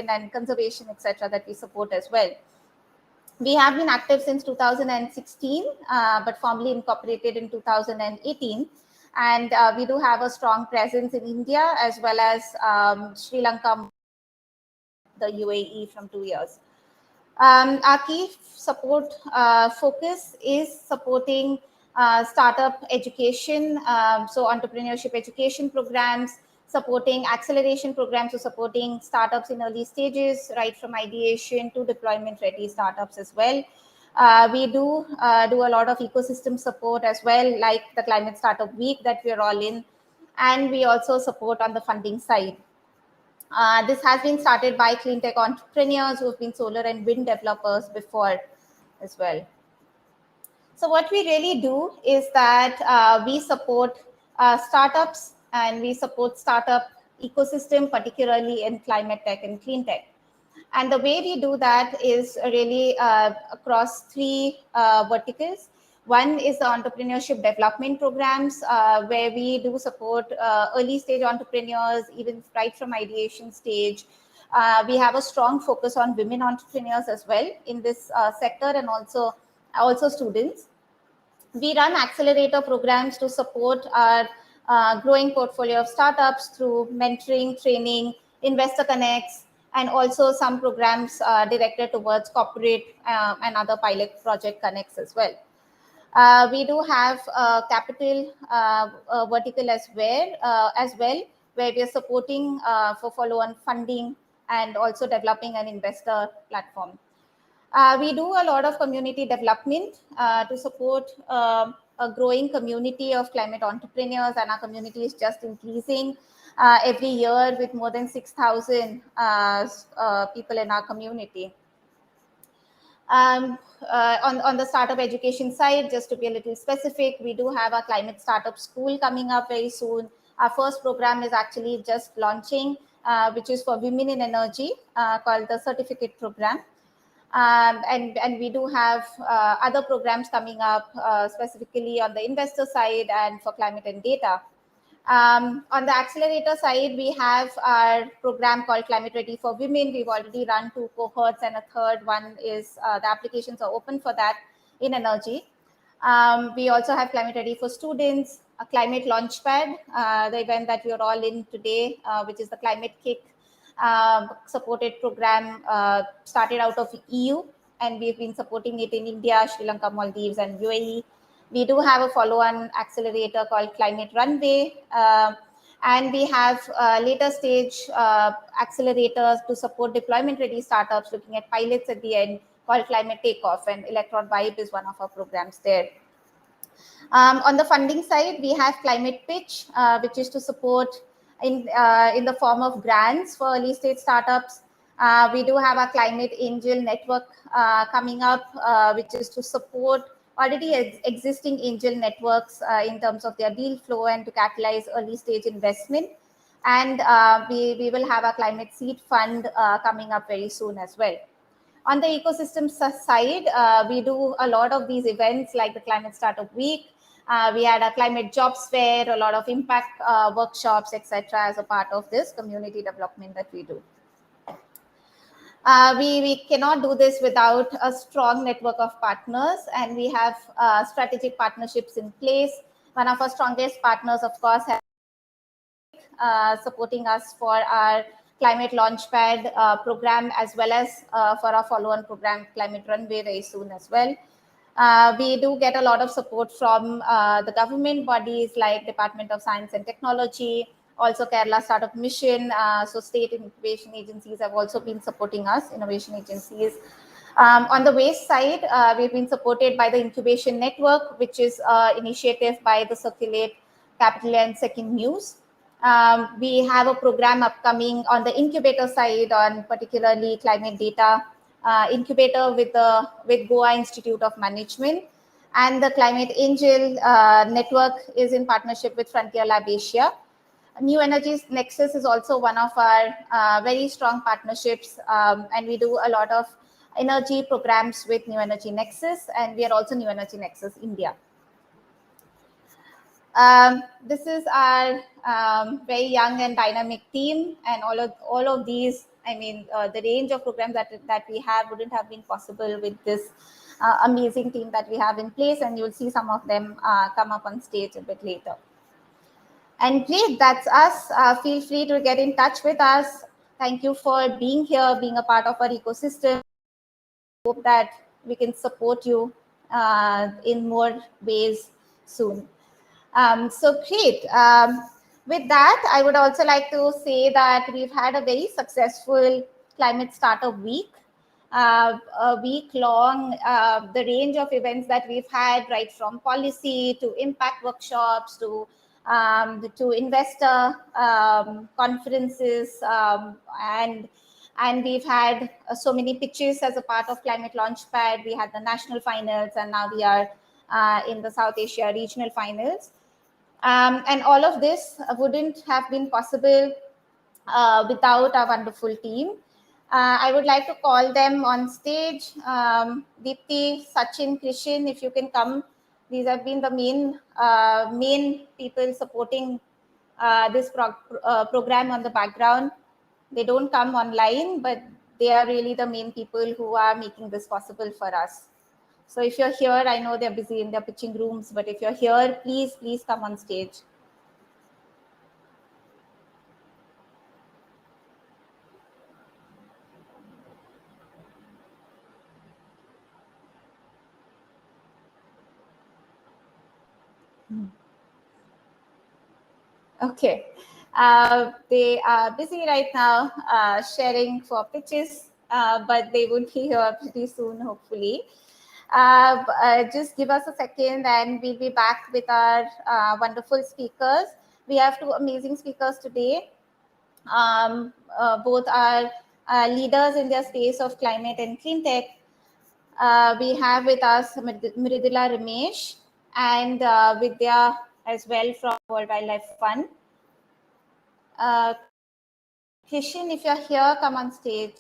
and conservation, etc., that we support as well. We have been active since 2016, but formally incorporated in 2018. And we do have a strong presence in India as well as Sri Lanka, the UAE from 2 years. Our key support focus is supporting startup education, so entrepreneurship education programs, supporting acceleration programs, so supporting startups in early stages, right from ideation to deployment ready startups as well. We do a lot of ecosystem support as well, like the Climate Startup Week that we're all in, and we also support on the funding side. This has been started by cleantech entrepreneurs who have been solar and wind developers before as well. So what we really do is that we support startups, and we support startup ecosystem, particularly in climate tech and clean tech. And the way we do that is really across three verticals. One is the entrepreneurship development programs, where we do support early stage entrepreneurs, even right from ideation stage. We have a strong focus on women entrepreneurs as well in this sector, and also students. We run accelerator programs to support our growing portfolio of startups through mentoring, training, investor connects, and also some programs directed towards corporate and other pilot project connects as well. We do have capital vertical as well, where we are supporting for follow-on funding and also developing an investor platform. We do a lot of community development to support a growing community of climate entrepreneurs, and our community is just increasing every year with more than 6,000 people in our community. On the startup education side, just to be a little specific, we do have a climate startup school coming up very soon. Our first program is actually just launching, which is for women in energy, called the certificate program. And we do have other programs coming up specifically on the investor side and for climate and data. On the accelerator side, we have our program called Climate Ready for Women. We've already run 2 cohorts, and a third one is the applications are open for that in energy. We also have Climate Ready for Students, a ClimateLaunchpad, the event that we are all in today, which is the Climate Kick supported program, started out of EU, and we've been supporting it in India, Sri Lanka, Maldives, and UAE. We do have a follow-on accelerator called Climate Runway, and we have later stage accelerators to support deployment-ready startups, looking at pilots at the end, called Climate Takeoff, and Electron Vibe is one of our programs there. On the funding side, we have Climate Pitch, which is to support in the form of grants for early stage startups. We do have a Climate Angel Network coming up, which is to support already existing angel networks in terms of their deal flow and to catalyze early stage investment. And we will have a climate seed fund coming up very soon as well. On the ecosystem side, we do a lot of these events like the Climate Startup Week. We had a climate jobs fair, a lot of impact workshops, etc., as a part of this community development that we do. We cannot do this without a strong network of partners, and we have strategic partnerships in place. One of our strongest partners, of course, supporting us for our Climate Launchpad program, as well as for our follow-on program, Climate Runway, very soon as well. We do get a lot of support from the government bodies like Department of Science and Technology, also Kerala Startup Mission. So state innovation agencies have also been supporting us, innovation agencies. On the waste side, we've been supported by the Incubation Network, which is an initiative by the Circulate Capital and Second News. We have a program upcoming on the incubator side on particularly climate data incubator with Goa Institute of Management, and the Climate Angel Network is in partnership with Frontier Lab Asia. New Energies Nexus is also one of our very strong partnerships, and we do a lot of energy programs with New Energy Nexus, and we are also New Energy Nexus India. This is our very young and dynamic team, and all of these I mean, the range of programs that we have wouldn't have been possible with this amazing team that we have in place, and you'll see some of them come up on stage a bit later. And great, that's us. Feel free to get in touch with us. Thank you for being here, being a part of our ecosystem. Hope that we can support you in more ways soon. So great. With that, I would also like to say that we've had a very successful Climate Startup Week. A week long, the range of events that we've had, right from policy to impact workshops to investor conferences, and we've had so many pitches as a part of ClimateLaunchpad. We had the national finals, and now we are in the South Asia regional finals. And all of this wouldn't have been possible without our wonderful team. I would like to call them on stage. Deepti, Sachin, Krishan, if you can come. These have been the main people supporting this program on the background. They don't come online, but they are really the main people who are making this possible for us. So if you're here, I know they're busy in their pitching rooms, but if you're here, please come on stage. Okay. They are busy right now sharing for pitches, but they would be here pretty soon, hopefully. Just give us a second and we'll be back with our wonderful speakers. We have two amazing speakers today. Both are leaders in their space of climate and cleantech. We have with us Mridula Ramesh and Vidya as well from World Wildlife Fund. Kishan, if you're here, come on stage.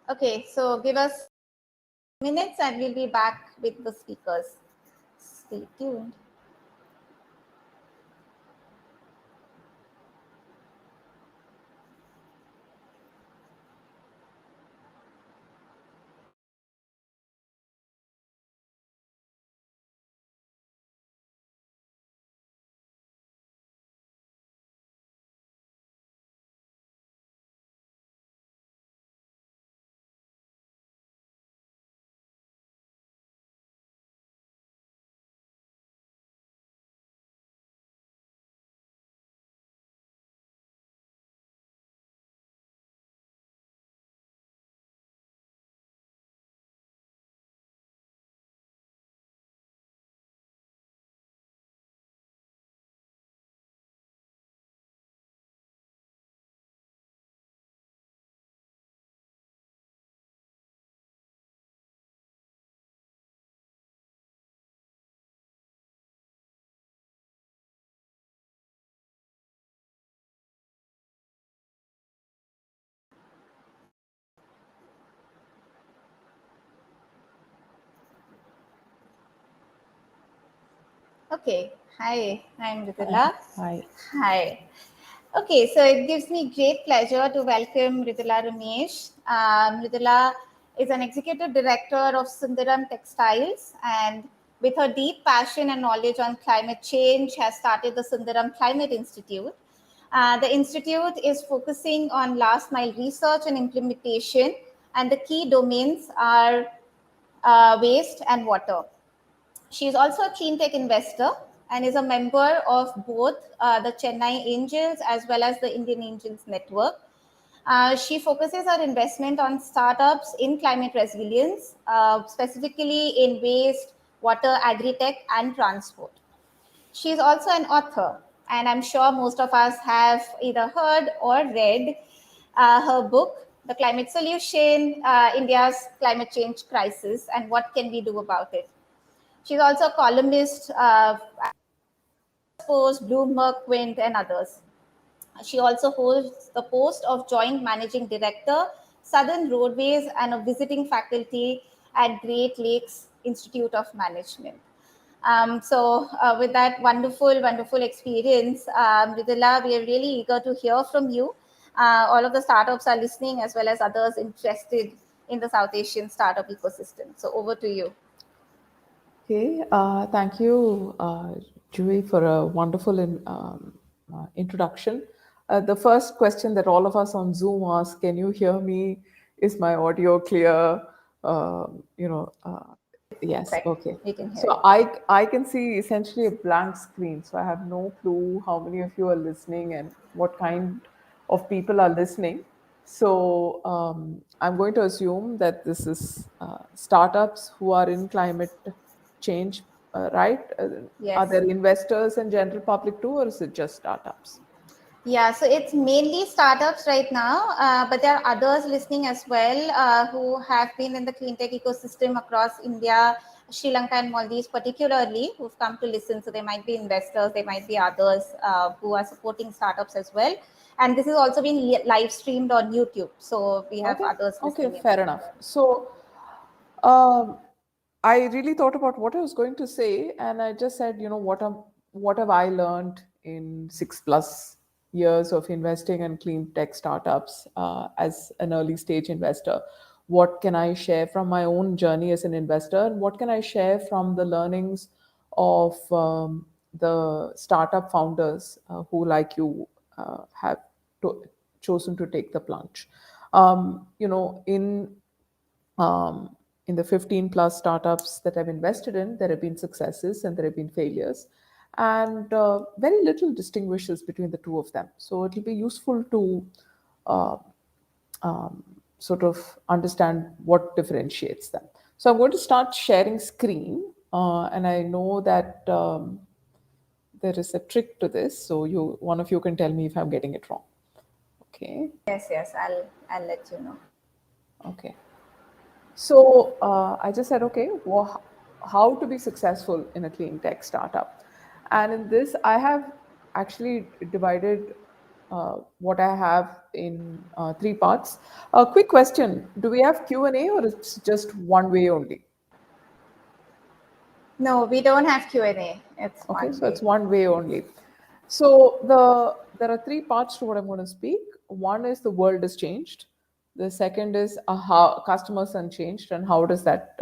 Okay, so give us minutes and we'll be back with the speakers. Stay tuned. Okay, hi, I'm Ritula. Hi. Hi. Okay, so it gives me great pleasure to welcome Mridula Ramesh. Mridula is an executive director of Sundaram Textiles, and with her deep passion and knowledge on climate change, has started the Sundaram Climate Institute. The institute is focusing on last mile research and implementation, and the key domains are waste and water. She is also a clean tech investor and is a member of both the Chennai Angels as well as the Indian Angels Network. She focuses her investment on startups in climate resilience, specifically in waste, water, agri-tech, and transport. She's also an author, and I'm sure most of us have either heard or read her book, The Climate Solution, India's Climate Change Crisis, and What Can We Do About It. She's also a columnist, Post, Bloomberg, Quint, and others. She also holds the post of Joint Managing Director, Southern Roadways, and a visiting faculty at Great Lakes Institute of Management. With that wonderful experience, Vidila, we are really eager to hear from you. All of the startups are listening, as well as others interested in the South Asian startup ecosystem. So, over to you. Okay, thank you, Julie, for a wonderful introduction. The first question that all of us on Zoom ask, can you hear me? Is my audio clear? You know, yes, Perfect. okay. We can hear So you. I can see essentially a blank screen. So I have no clue how many of you are listening and what kind of people are listening. So I'm going to assume that this is startups who are in climate change, right? Are Yes. there investors and general public too, or is it just startups? Yeah, so it's mainly startups right now, but there are others listening as well who have been in the cleantech ecosystem across India, Sri Lanka, and Maldives, particularly, who've come to listen. So they might be investors, they might be others who are supporting startups as well. And this is also being live streamed on YouTube. So we have Okay, others okay, listening in fair there as enough. well. So um, I really thought about what I was going to say, and I just said, what have I learned in 6+ years of investing in clean tech startups as an early stage investor? What can I share from my own journey as an investor, and what can I share from the learnings of the startup founders who, like you, have chosen to take the plunge? In um, in the 15 plus startups that I've invested in, there have been successes and there have been failures. And very little distinguishes between the two of them. So it'll be useful to uh, sort of understand what differentiates them. So I'm going to start sharing screen. And I know that there is a trick to this. So one of you can tell me if I'm getting it wrong. Okay. Yes, yes, I'll let you know. Okay. So I just said, okay, well, how to be successful in a clean tech startup? And in this, I have actually divided what I have in three parts. A quick question: do we have Q&A, or it's just one way only? No, we don't have Q&A. It's Okay, one so it's way. one way only. So there are three parts to what I'm going to speak. One is the world has changed. The second is how customers unchanged, and how is that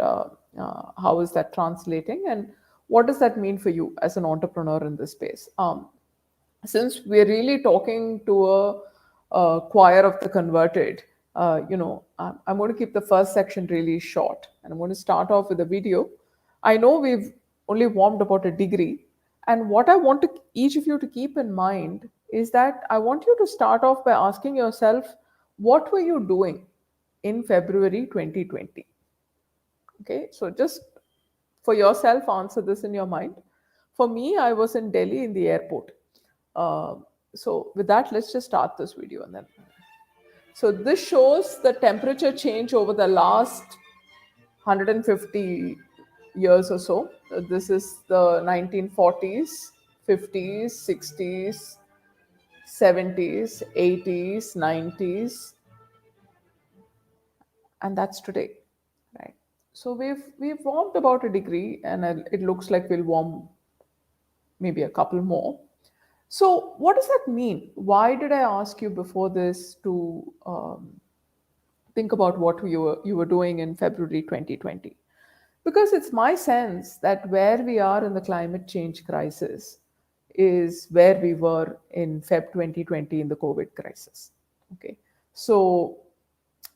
translating, and what does that mean for you as an entrepreneur in this space? Since we're really talking to a choir of the converted, I'm going to keep the first section really short, and I'm going to start off with a video. I know we've only warmed about a degree, and what I want to each of you to keep in mind is that I want you to start off by asking yourself, what were you doing in February 2020? Okay, so just for yourself, answer this in your mind. For me, I was in Delhi in the airport. Uh, so with that, let's just start this video and then. So this shows the temperature change over the last 150 years or so. This is the 1940s, 50s, 60s, 70s, 80s, 90s, and that's today, right? So we've warmed about a degree, and it looks like we'll warm maybe a couple more. So what does that mean? Why did I ask you before this to think about what you were doing in February 2020? Because it's my sense that where we are in the climate change crisis is where we were in Feb 2020 in the COVID crisis. Okay, so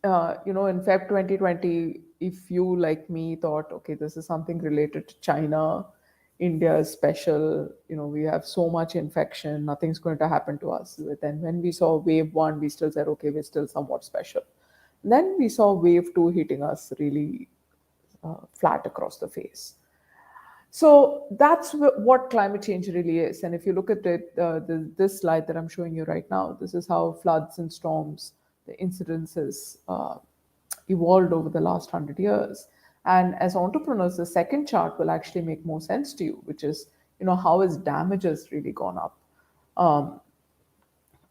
in Feb 2020, if you like me thought, okay, this is something related to China, India is special, we have so much infection, nothing's going to happen to us. Then when we saw wave one, we still said, okay, we're still somewhat special. Then we saw wave two hitting us really flat across the face. So that's what climate change really is. And if you look at it, this slide that I'm showing you right now, this is how floods and storms, the incidences evolved over the last 100 years. And as entrepreneurs, the second chart will actually make more sense to you, which is, how has damages really gone up? Um,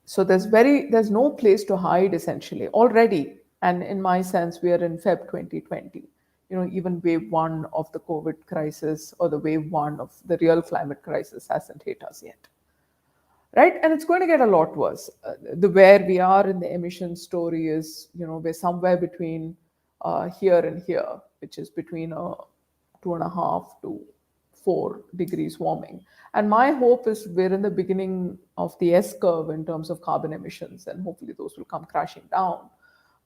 so there's no place to hide essentially already. And in my sense, we are in Feb 2020. Even wave one of the COVID crisis or the wave one of the real climate crisis hasn't hit us yet, right? And it's going to get a lot worse. The where we are in the emission story is, we're somewhere between here and here, which is between 2.5 to 4 degrees warming. And my hope is we're in the beginning of the S curve in terms of carbon emissions, and hopefully those will come crashing down.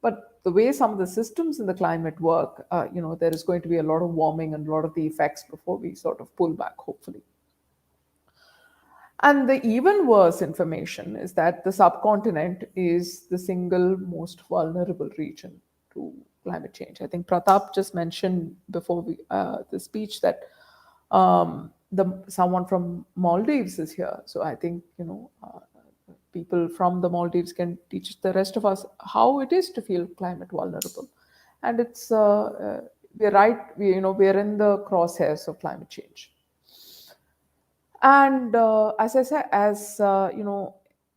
But the way some of the systems in the climate work, there is going to be a lot of warming and a lot of the effects before we sort of pull back, hopefully. And the even worse information is that the subcontinent is the single most vulnerable region to climate change. I think Pratap just mentioned before the speech that someone from Maldives is here. So I think people from the Maldives can teach the rest of us how it is to feel climate vulnerable. And it's we're right. We're in the crosshairs of climate change. And as I said,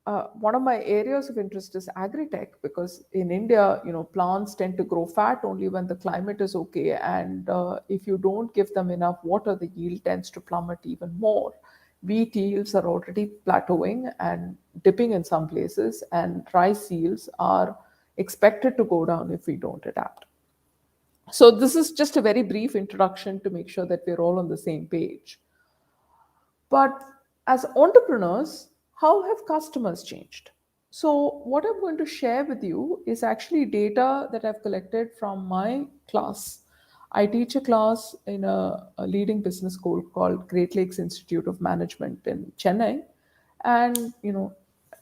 one of my areas of interest is agri-tech, because in India, plants tend to grow fat only when the climate is okay. And if you don't give them enough water, the yield tends to plummet even more. Wheat yields are already plateauing and dipping in some places, and rice yields are expected to go down if we don't adapt. So this is just a very brief introduction to make sure that we're all on the same page. But as entrepreneurs, how have customers changed? So, what I'm going to share with you is actually data that I've collected from my class. I teach a class in a leading business school called Great Lakes Institute of Management in Chennai. And,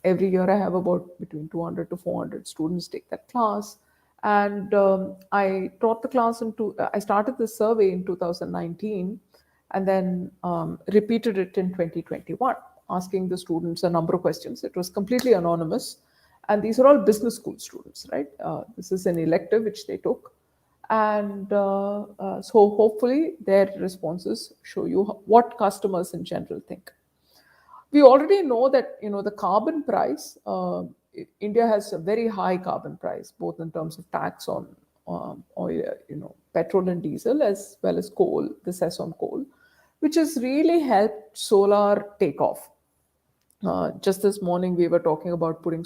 every year I have about between 200 to 400 students take that class. And I taught the class I started the survey in 2019, and then repeated it in 2021, asking the students a number of questions. It was completely anonymous. And these are all business school students, right? This is an elective which they took. And so hopefully their responses show you what customers in general think. We already know that the carbon price. India has a very high carbon price, both in terms of tax on oil, petrol and diesel, as well as coal. The cess on coal, which has really helped solar take off. Just this morning, we were talking about putting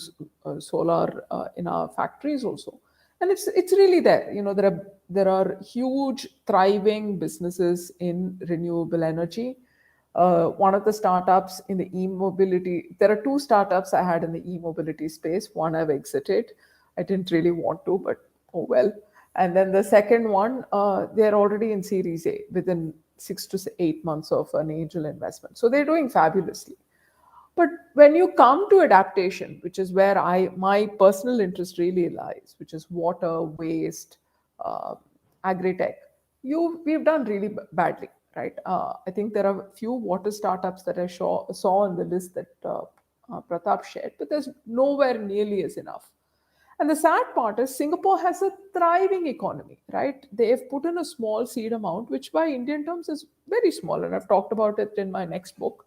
solar in our factories also, and it's really there. There are huge thriving businesses in renewable energy. One of the startups in the e-mobility, there are two startups I had in the e-mobility space. One I've exited. I didn't really want to, but oh well. And then the second one, they're already in Series A within 6 to 8 months of an angel investment. So they're doing fabulously. But when you come to adaptation, which is where my personal interest really lies, which is water, waste, uh, agri-tech, we've done really badly, right? I think there are a few water startups that I saw on the list that Pratap shared, but there's nowhere nearly as enough. And the sad part is Singapore has a thriving economy, right? They've put in a small seed amount, which by Indian terms is very small. And I've talked about it in my next book.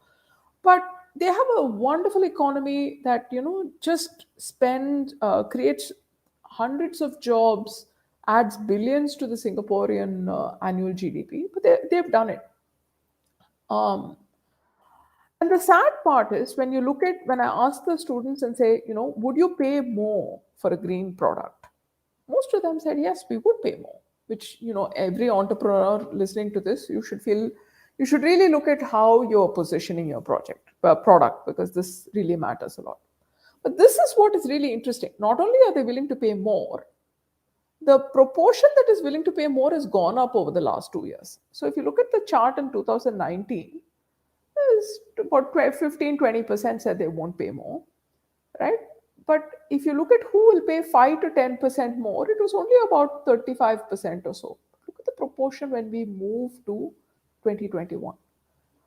But they have a wonderful economy that, just creates hundreds of jobs, adds billions to the Singaporean annual GDP. But they've done it. And the sad part is when I ask the students and say, would you pay more for a green product? Most of them said, yes, we would pay more, which, every entrepreneur listening to this, you should really look at how you're positioning your product, because this really matters a lot. But this is what is really interesting. Not only are they willing to pay more, the proportion that is willing to pay more has gone up over the last 2 years. So if you look at the chart in 2019, is about 15-20% said they won't pay more, right? But if you look at who will pay 5 to 10% more, it was only about 35% or so. Look at the proportion when we move to 2021.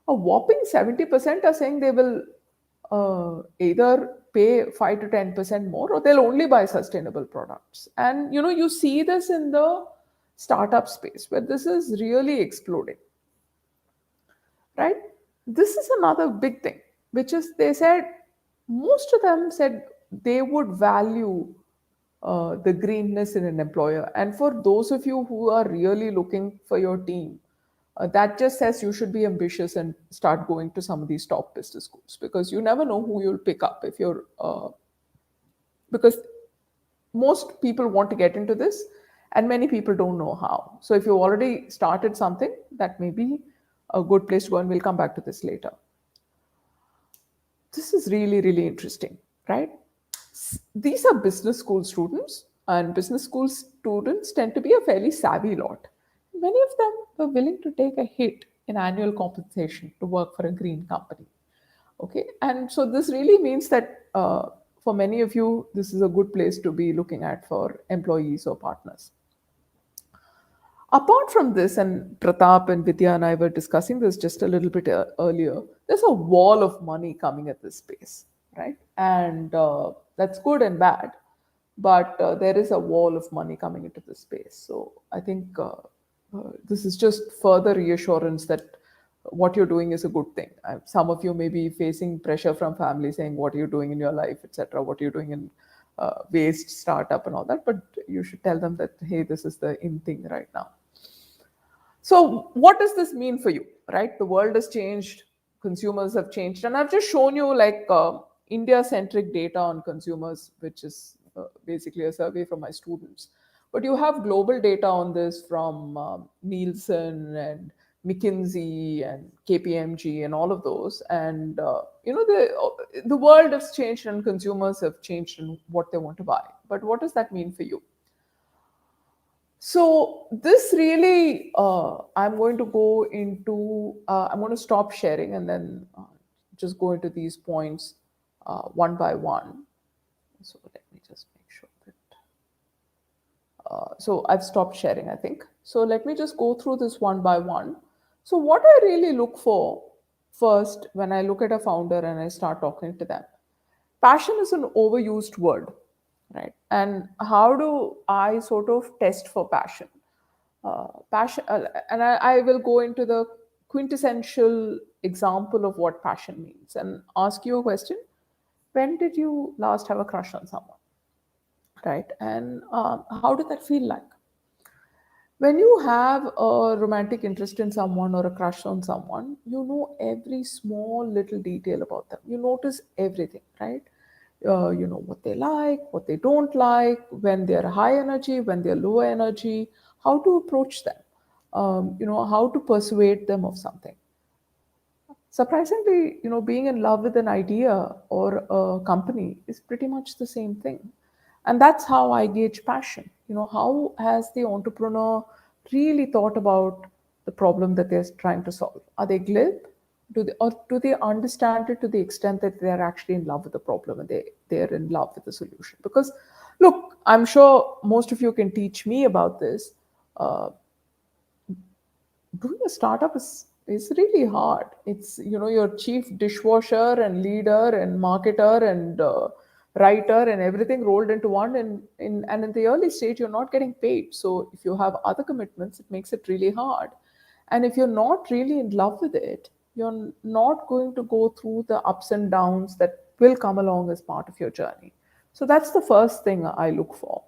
A whopping 70% are saying they will either pay 5 to 10% more, or they'll only buy sustainable products. And you see this in the startup space where this is really exploding, right? This is another big thing, which is they said, most of them said they would value the greenness in an employer. And for those of you who are really looking for your team, that just says you should be ambitious and start going to some of these top business schools, because you never know who you'll pick up if you're because most people want to get into this and many people don't know how. So if you already started something, that may be a good place to go, and we'll come back to this later. This is really, really interesting, right? These are business school students, and business school students tend to be a fairly savvy lot. Many of them were willing to take a hit in annual compensation to work for a green company. Okay, and so this really means that for many of you, this is a good place to be looking at for employees or partners. Apart from this, and Pratap and Vidya and I were discussing this just a little bit earlier, there's a wall of money coming at this space, right? And that's good and bad, but there is a wall of money coming into this space. So I think this is just further reassurance that what you're doing is a good thing. Some of you may be facing pressure from family saying, what are you doing in your life, etc., what are you doing in waste startup and all that, but you should tell them that, hey, this is the in thing right now. So what does this mean for you, right? The world has changed, consumers have changed, and I've just shown you like India-centric data on consumers, which is basically a survey from my students. But you have global data on this from Nielsen and McKinsey and KPMG and all of those. And the world has changed and consumers have changed in what they want to buy. But what does that mean for you? So this really, I'm going to go into, I'm going to stop sharing and then just go into these points one by one. So let me just make sure that, so I've stopped sharing, I think. So let me just go through this one by one. So what I really look for first when I look at a founder and I start talking to them, passion is an overused word, right? And how do I sort of test for passion? Passion, and I will go into the quintessential example of what passion means and ask you a question. When did you last have a crush on someone, right? And how did that feel like? When you have a romantic interest in someone or a crush on someone, you know every small little detail about them. You notice everything, right? You know what they like, what they don't like, when they're high energy, when they're low energy, how to approach them, how to persuade them of something. Surprisingly, being in love with an idea or a company is pretty much the same thing. And that's how I gauge passion. How has the entrepreneur really thought about the problem that they're trying to solve? Are they glib? Or do they understand it to the extent that they're actually in love with the problem and they're in love with the solution? Because, look, I'm sure most of you can teach me about this. Doing a startup is really hard. It's your chief dishwasher and leader and marketer and writer and everything rolled into one. And in the early stage, you're not getting paid. So if you have other commitments, it makes it really hard. And if you're not really in love with it, you're not going to go through the ups and downs that will come along as part of your journey. So that's the first thing I look for,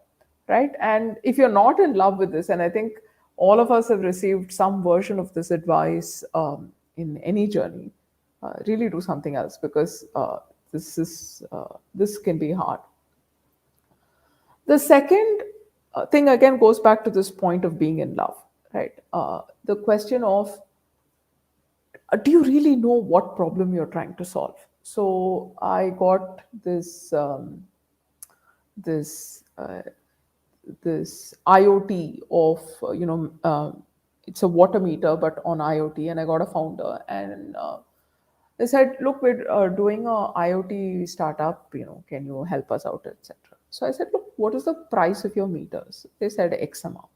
right? And if you're not in love with this, and I think all of us have received some version of this advice in any journey, really do something else, because this can be hard. The second thing again goes back to this point of being in love, right? The question of, do you really know what problem you're trying to solve? So I got this this IoT of it's a water meter but on IoT, and I got a founder, and they said, look, we're doing a IoT startup, can you help us out, etc. So I said, look, what is the price of your meters? They said X amount.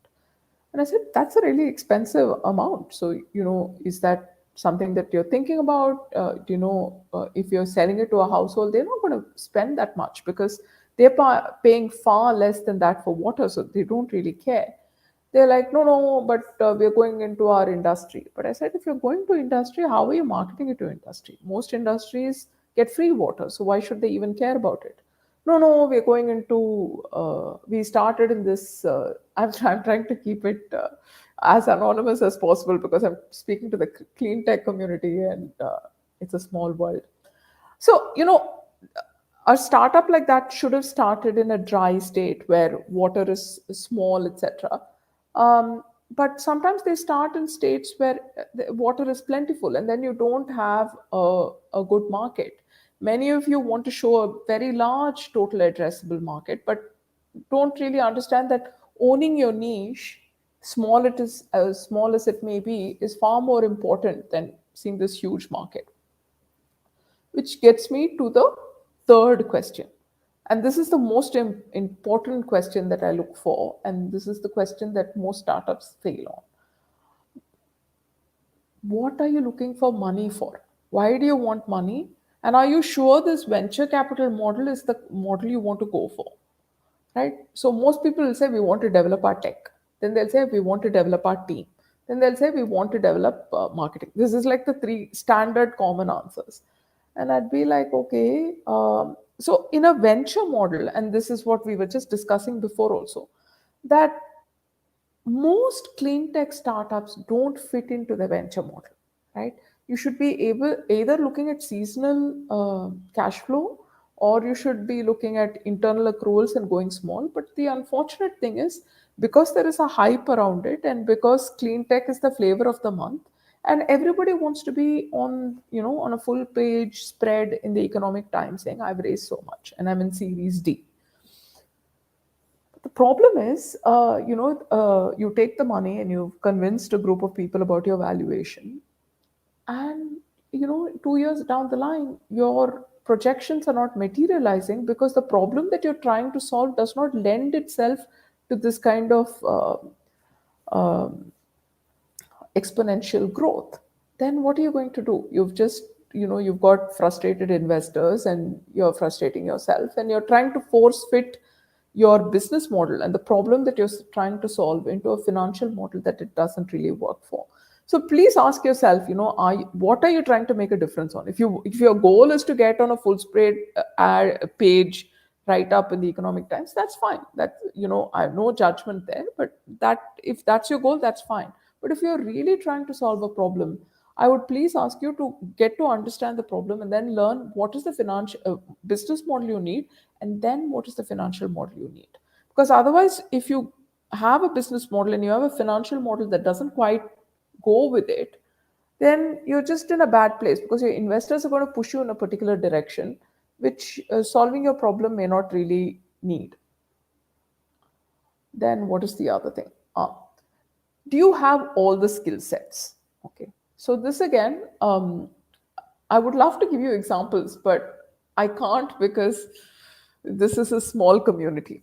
And I said, that's a really expensive amount. So, is that something that you're thinking about? If you're selling it to a household, they're not going to spend that much because they're paying far less than that for water. So they don't really care. They're like, no, no, but we're going into our industry. But I said, if you're going to industry, how are you marketing it to industry? Most industries get free water. So why should they even care about it? No, no, we're going into, we started in this, I'm trying to keep it as anonymous as possible because I'm speaking to the clean tech community and it's a small world. So, a startup like that should have started in a dry state where water is small, etc. But sometimes they start in states where the water is plentiful and then you don't have a good market. Many of you want to show a very large total addressable market, but don't really understand that owning your niche, small it is, as small as it may be, is far more important than seeing this huge market. Which gets me to the third question. And this is the most important question that I look for. And this is the question that most startups fail on. What are you looking for money for? Why do you want money? And are you sure this venture capital model is the model you want to go for? Right? So most people will say we want to develop our tech. Then they'll say we want to develop our team. Then they'll say we want to develop marketing. This is like the three standard common answers. And I'd be like, okay. So in a venture model, and this is what we were just discussing before also, that most clean tech startups don't fit into the venture model, right? You should be able either looking at seasonal cash flow, or you should be looking at internal accruals and going small. But the unfortunate thing is, because there is a hype around it and because clean tech is the flavor of the month, and everybody wants to be on, on a full page spread in the Economic Times saying I've raised so much and I'm in series D. The problem is, you take the money and you've convinced a group of people about your valuation, and 2 years down the line, your projections are not materializing because the problem that you're trying to solve does not lend itself to this kind of um, exponential growth. Then what are you going to do? You've got frustrated investors and you're frustrating yourself and you're trying to force fit your business model and the problem that you're trying to solve into a financial model that it doesn't really work for. So please ask yourself, what are you trying to make a difference on? If your goal is to get on a full spread ad page right up in the Economic Times, that's fine. That, I have no judgment there, but that if that's your goal, that's fine. But if you're really trying to solve a problem, I would please ask you to get to understand the problem and then learn what is the financial business model you need, and then what is the financial model you need. Because otherwise, if you have a business model and you have a financial model that doesn't quite go with it, then you're just in a bad place because your investors are going to push you in a particular direction, which solving your problem may not really need. Then what is the other thing? Do you have all the skill sets? Okay. So this again, I would love to give you examples, but I can't because this is a small community.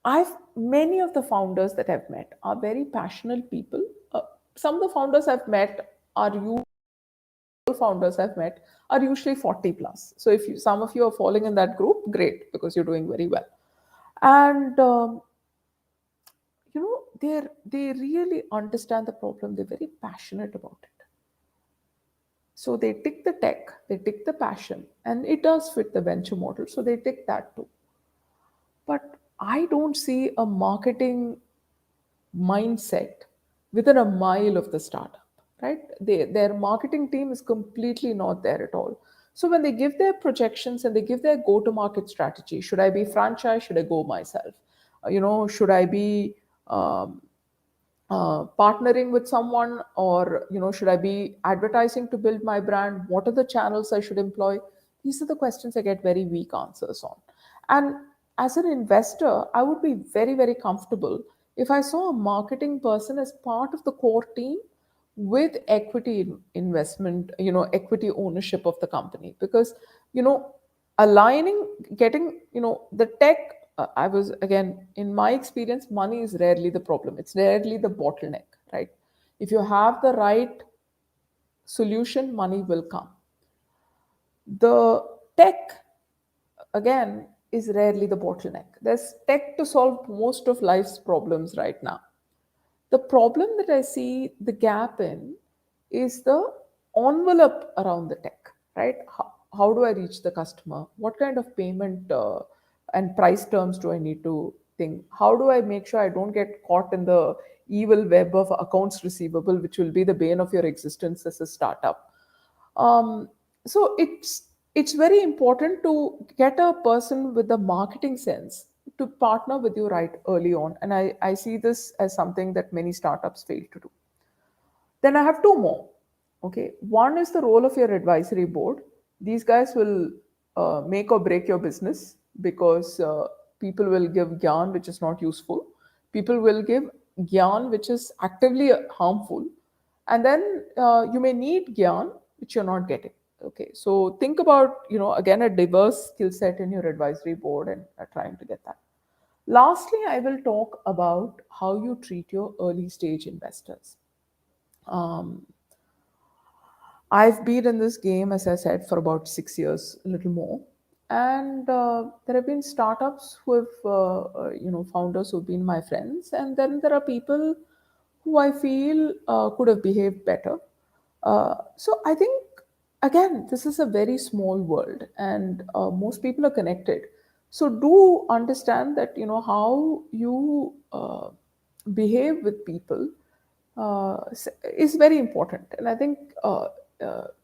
I've Many of the founders that I've met are very passionate people. Some of the founders I've met are founders I've met are usually 40 plus. So if some of you are falling in that group, great, because you're doing very well. And they really understand the problem. They're very passionate about it. So they tick the tech, they tick the passion, and it does fit the venture model. So they tick that too. But I don't see a marketing mindset within a mile of the startup, right? Their marketing team is completely not there at all. So when they give their projections and they give their go-to-market strategy, should I be franchise? Should I go myself? Should I be partnering with someone, or should I be advertising to build my brand? What are the channels I should employ? These are the questions I get very weak answers on. And as an investor, I would be very, very comfortable if I saw a marketing person as part of the core team with equity investment, equity ownership of the company. Because aligning, getting the tech I was, again, in my experience, money is rarely the problem. It's rarely the bottleneck, right? If you have the right solution, money will come. The tech, again, is rarely the bottleneck. There's tech to solve most of life's problems right now. The problem that I see the gap in is the envelope around the tech, right? How do I reach the customer? What kind of payment and price terms do I need to think? How do I make sure I don't get caught in the evil web of accounts receivable, which will be the bane of your existence as a startup? Um, so it's very important to get a person with the marketing sense to partner with you right early on. And I see this as something that many startups fail to do. Then I have two more. Okay, one is the role of your advisory board. These guys will make or break your business because people will give gyan which is not useful. People will give gyan which is actively harmful, and then you may need gyan which you're not getting. Okay, so think about, again, a diverse skill set in your advisory board and trying to get that. Lastly, I will talk about how you treat your early stage investors. um, I've been in this game, as I said, for about 6 years, a little more. And there have been startups who have, founders who've been my friends. And then there are people who I feel could have behaved better. So I think, again, this is a very small world and most people are connected. So do understand that, how you behave with people is very important. And I think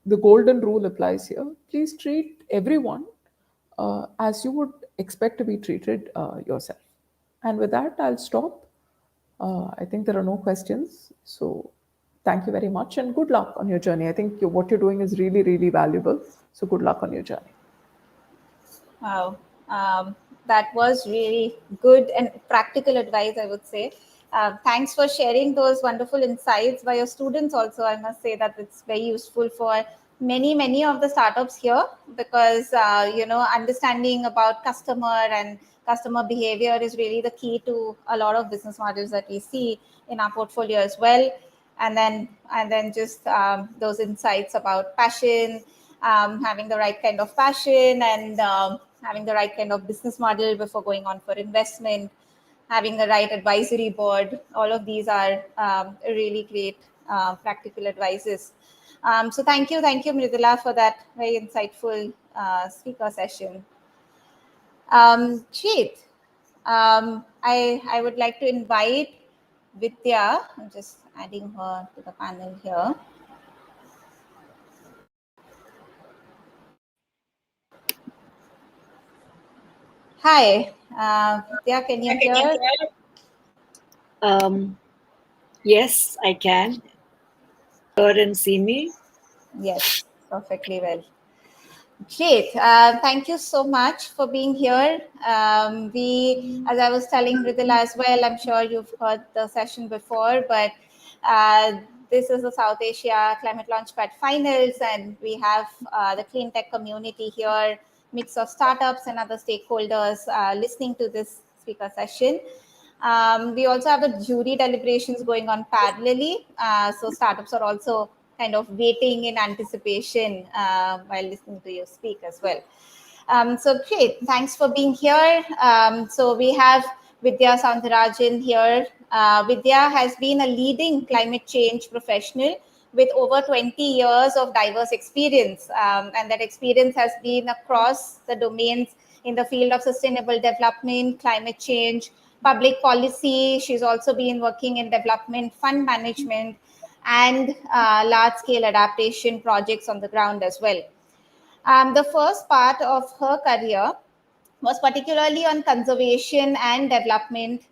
the golden rule applies here. Please treat everyone as you would expect to be treated yourself. And with that, I'll stop. I think there are no questions. So thank you very much and good luck on your journey. I think what you're doing is really, really valuable. So good luck on your journey. Wow. Um, that was really good and practical advice, I would say. Thanks for sharing those wonderful insights by your students also. I must say that it's very useful for many of the startups here because, understanding about customer and customer behavior is really the key to a lot of business models that we see in our portfolio as well. And then just those insights about passion, having the right kind of passion and having the right kind of business model before going on for investment, having the right advisory board. All of these are really great practical advices. So thank you, Mridula, for that very insightful speaker session. Great. I would like to invite Vidya. I'm just adding her to the panel here. Hi, Vidya, can you hear? Yes, I can. Hear and see me? Yes, perfectly well. Great. Thank you so much for being here. As I was telling Ridhila as well, I'm sure you've heard the session before, but this is the South Asia Climate Launchpad Finals, and we have the clean tech community here, mix of startups and other stakeholders listening to this speaker session. We also have the jury deliberations going on parallelly. So startups are also kind of waiting in anticipation while listening to you speak as well. So great, thanks for being here. So we have Vidya Soundarajan here. Vidya has been a leading climate change professional with over 20 years of diverse experience. And that experience has been across the domains in the field of sustainable development, climate change, public policy. She's also been working in development fund management and large-scale adaptation projects on the ground as well. The first part of her career was particularly on conservation and development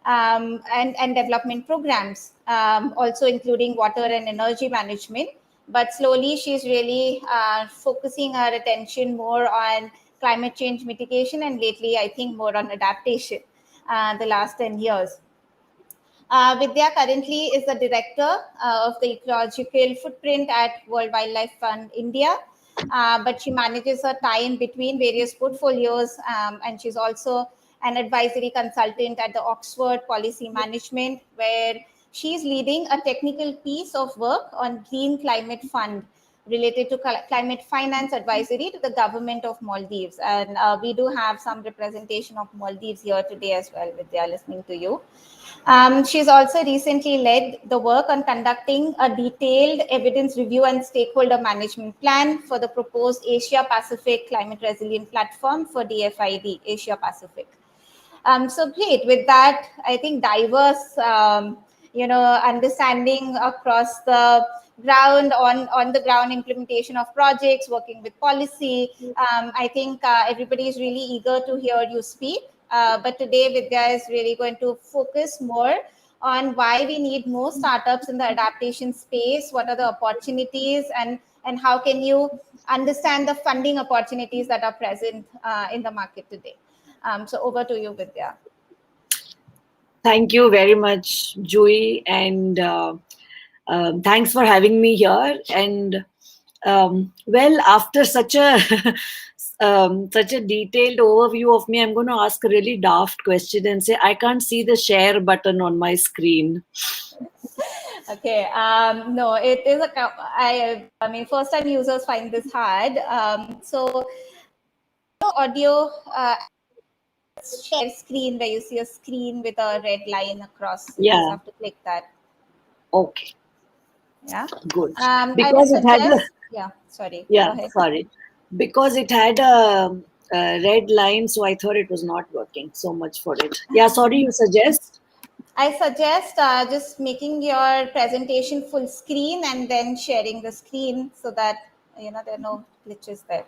and development programs, also including water and energy management. But slowly, she's really focusing her attention more on climate change mitigation, and lately, I think more on adaptation the last 10 years. Vidya currently is the director of the ecological footprint at World Wildlife Fund India, but she manages her time between various portfolios, and she's also an advisory consultant at the Oxford Policy Management, where she's leading a technical piece of work on Green Climate Fund related to climate finance advisory to the government of Maldives. And we do have some representation of Maldives here today as well, Vidya, listening to you. She's also recently led the work on conducting a detailed evidence review and stakeholder management plan for the proposed Asia Pacific Climate Resilient Platform for DFID, Asia Pacific. So great. With that, I think diverse, understanding across the ground on the ground implementation of projects, working with policy. I think everybody is really eager to hear you speak. But today, Vidya is really going to focus more on why we need more startups in the adaptation space. What are the opportunities, and how can you understand the funding opportunities that are present in the market today? So over to you, Vidya. Thank you very much, Joy, and thanks for having me here. And well, after such a such a detailed overview of me, I'm going to ask a really daft question and say I can't see the share button on my screen. Okay. No, it is I mean, first time users find this hard. So audio share screen where you see a screen with a red line across. You just have to click that. Okay. Yeah. Good. Because it had a, yeah. Sorry. Yeah. Go ahead. Sorry. Because it had a red line, so I thought it was not working. So much for it. Yeah. Sorry. You suggest? I suggest just making your presentation full screen and then sharing the screen so that there are no glitches there.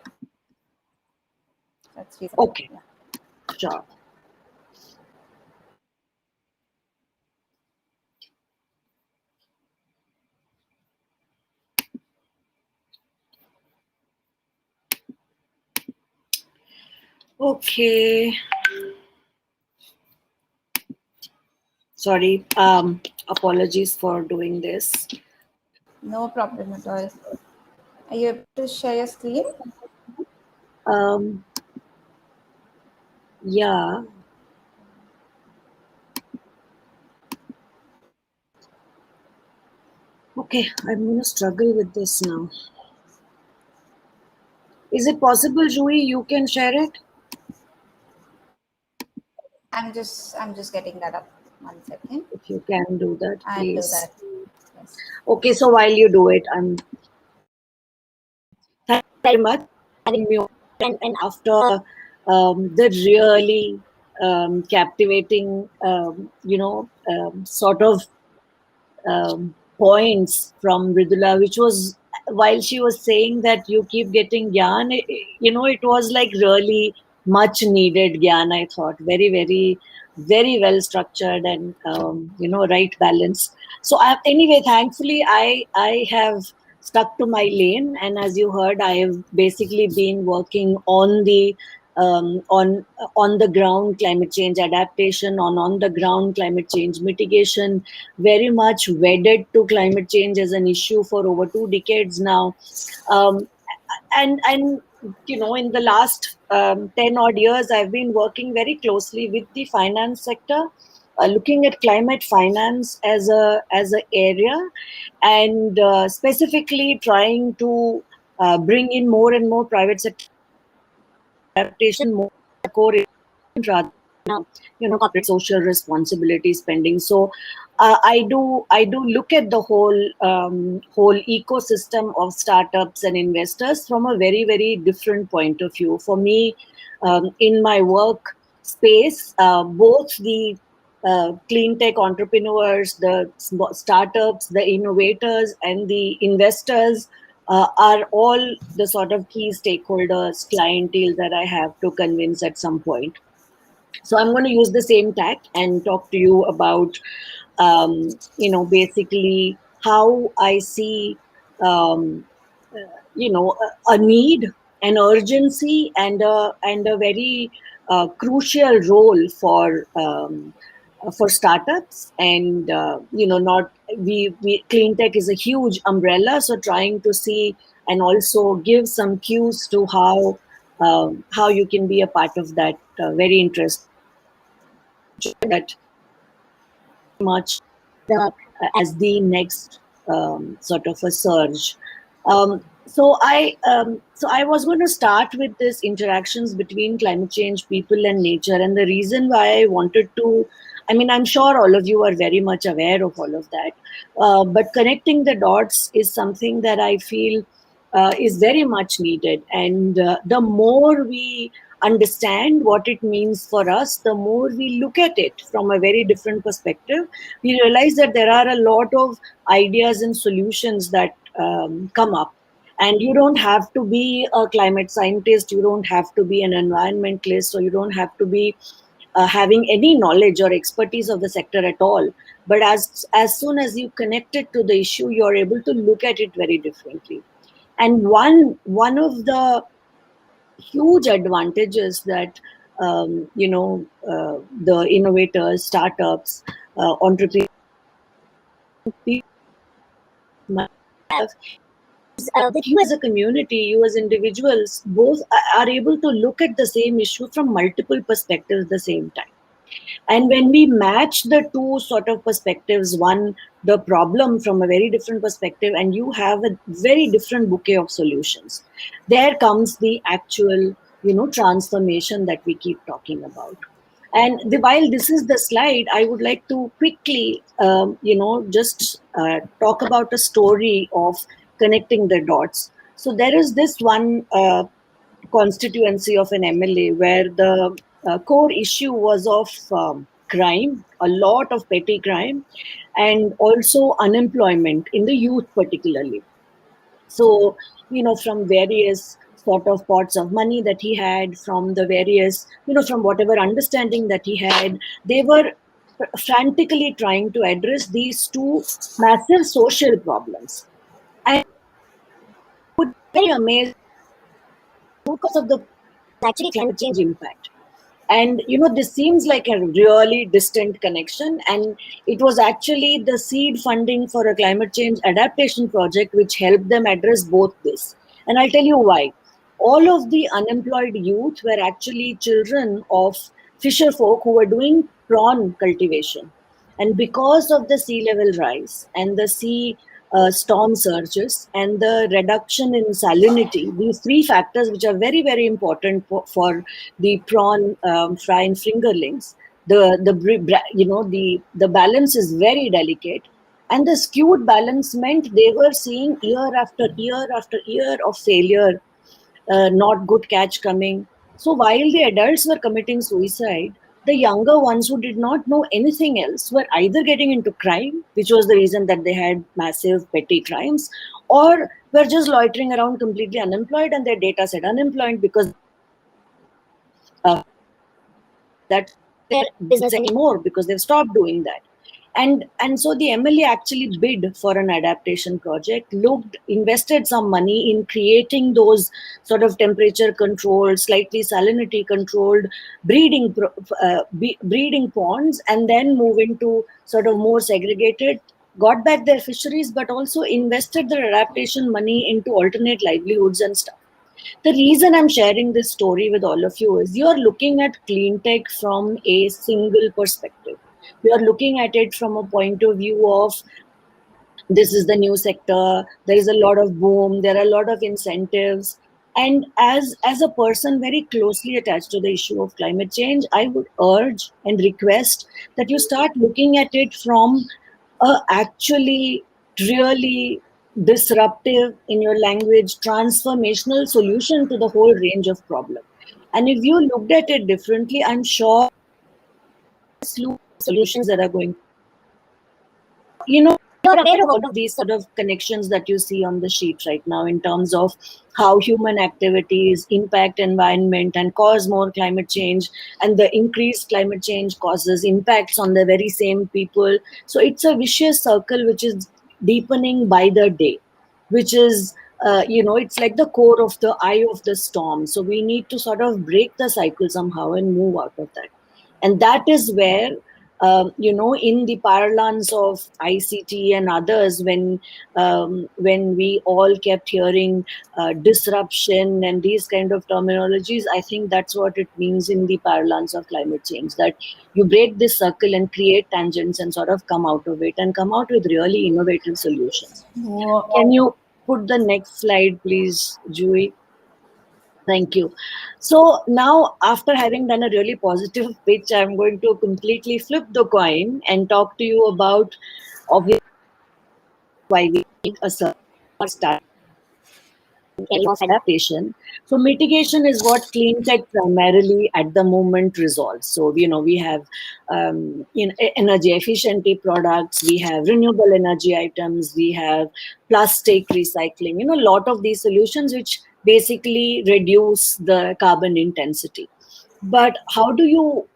That's reasonable. Okay. Yeah. Sure. Okay. Sorry. Apologies for doing this. No problem at all. Are you able to share your screen? Yeah. Okay, I'm going to struggle with this now. Is it possible, Joey, you can share it? I'm just getting that up. 1 second. If you can do that, please. I'll do that. Yes. Okay, so while you do it, thank you very much for having me. And after the really captivating, sort of points from Ridula, which was while she was saying that you keep getting gyan, it was like really much needed gyan. I thought very, very, very well structured and right balance. So anyway, thankfully, I have stuck to my lane, and as you heard, I have basically been working on the on the ground climate change adaptation, on the ground climate change mitigation, very much wedded to climate change as an issue for over 2 decades now. And in the last 10 odd years, I've been working very closely with the finance sector, looking at climate finance as a area, and specifically trying to bring in more and more private sector adaptation, more core rather than corporate social responsibility spending. So I do look at the whole ecosystem of startups and investors from a very, very different point of view. For me, in my work space, both the clean tech entrepreneurs, the startups, the innovators, and the investors are all the sort of key stakeholders, clientele that I have to convince at some point. So I'm going to use the same tack and talk to you about, basically how I see, a need, an urgency, and a very crucial role for startups. And not we clean tech is a huge umbrella, so trying to see and also give some cues to how you can be a part of that very interesting that much as the next sort of a surge. So I was going to start with this interactions between climate change, people, and nature, and the reason why I wanted to. I mean, I'm sure all of you are very much aware of all of that, but connecting the dots is something that I feel is very much needed. And the more we understand what it means for us, the more we look at it from a very different perspective, we realize that there are a lot of ideas and solutions that come up. And you don't have to be a climate scientist, you don't have to be an environmentalist, or you don't have to be having any knowledge or expertise of the sector at all. But as soon as you connect it to the issue, you're able to look at it very differently. And one of the huge advantages that the innovators, startups, entrepreneurs might have is that you as a community, you as individuals, both are able to look at the same issue from multiple perspectives at the same time. And when we match the two sort of perspectives, one, the problem from a very different perspective, and you have a very different bouquet of solutions, there comes the actual, transformation that we keep talking about. And while this is the slide, I would like to quickly, just talk about a story of connecting the dots. So there is this one constituency of an MLA where the core issue was of crime, a lot of petty crime, and also unemployment in the youth particularly. So, from various sort of pots of money that he had, from the various, from whatever understanding that he had, they were frantically trying to address these two massive social problems. And I would be very amazed because of the actually climate change impact. And this seems like a really distant connection, and it was actually the seed funding for a climate change adaptation project which helped them address both this. And I'll tell you why. All of the unemployed youth were actually children of fisher folk who were doing prawn cultivation. And because of the sea level rise and the sea storm surges and the reduction in salinity, these three factors which are very, very important for the prawn fry and fingerlings, the balance is very delicate. And the skewed balance meant they were seeing year after year after year of failure, not good catch coming. So while the adults were committing suicide, the younger ones who did not know anything else were either getting into crime, which was the reason that they had massive petty crimes, or were just loitering around completely unemployed, and their data said unemployed because that's their business anymore because they've stopped doing that. And so the MLA actually bid for an adaptation project, invested some money in creating those sort of temperature controlled, slightly salinity controlled breeding ponds, and then move into sort of more segregated, got back their fisheries, but also invested their adaptation money into alternate livelihoods and stuff. The reason I'm sharing this story with all of you is you're looking at clean tech from a single perspective. You're looking at it from a point of view of this is the new sector, there is a lot of boom, there are a lot of incentives. And as a person very closely attached to the issue of climate change, I would urge and request that you start looking at it from a actually really disruptive, in your language, transformational solution to the whole range of problem. And if you looked at it differently, I'm sure solutions that are going, you're aware of all of these sort of connections that you see on the sheet right now in terms of how human activities impact environment and cause more climate change, and the increased climate change causes impacts on the very same people. So it's a vicious circle which is deepening by the day, which is it's like the core of the eye of the storm. So we need to sort of break the cycle somehow and move out of that. And that is where in the parlance of ICT and others, when we all kept hearing disruption and these kind of terminologies, I think that's what it means in the parlance of climate change, that you break this circle and create tangents and sort of come out of it and come out with really innovative solutions. Can you put the next slide, please, Julie? Thank you. So now, after having done a really positive pitch, I'm going to completely flip the coin and talk to you about obviously why we need a start area of adaptation. So mitigation is what cleantech primarily at the moment resolves. So we have energy efficiency products, we have renewable energy items, we have plastic recycling. A lot of these solutions which basically reduce the carbon intensity. But how do you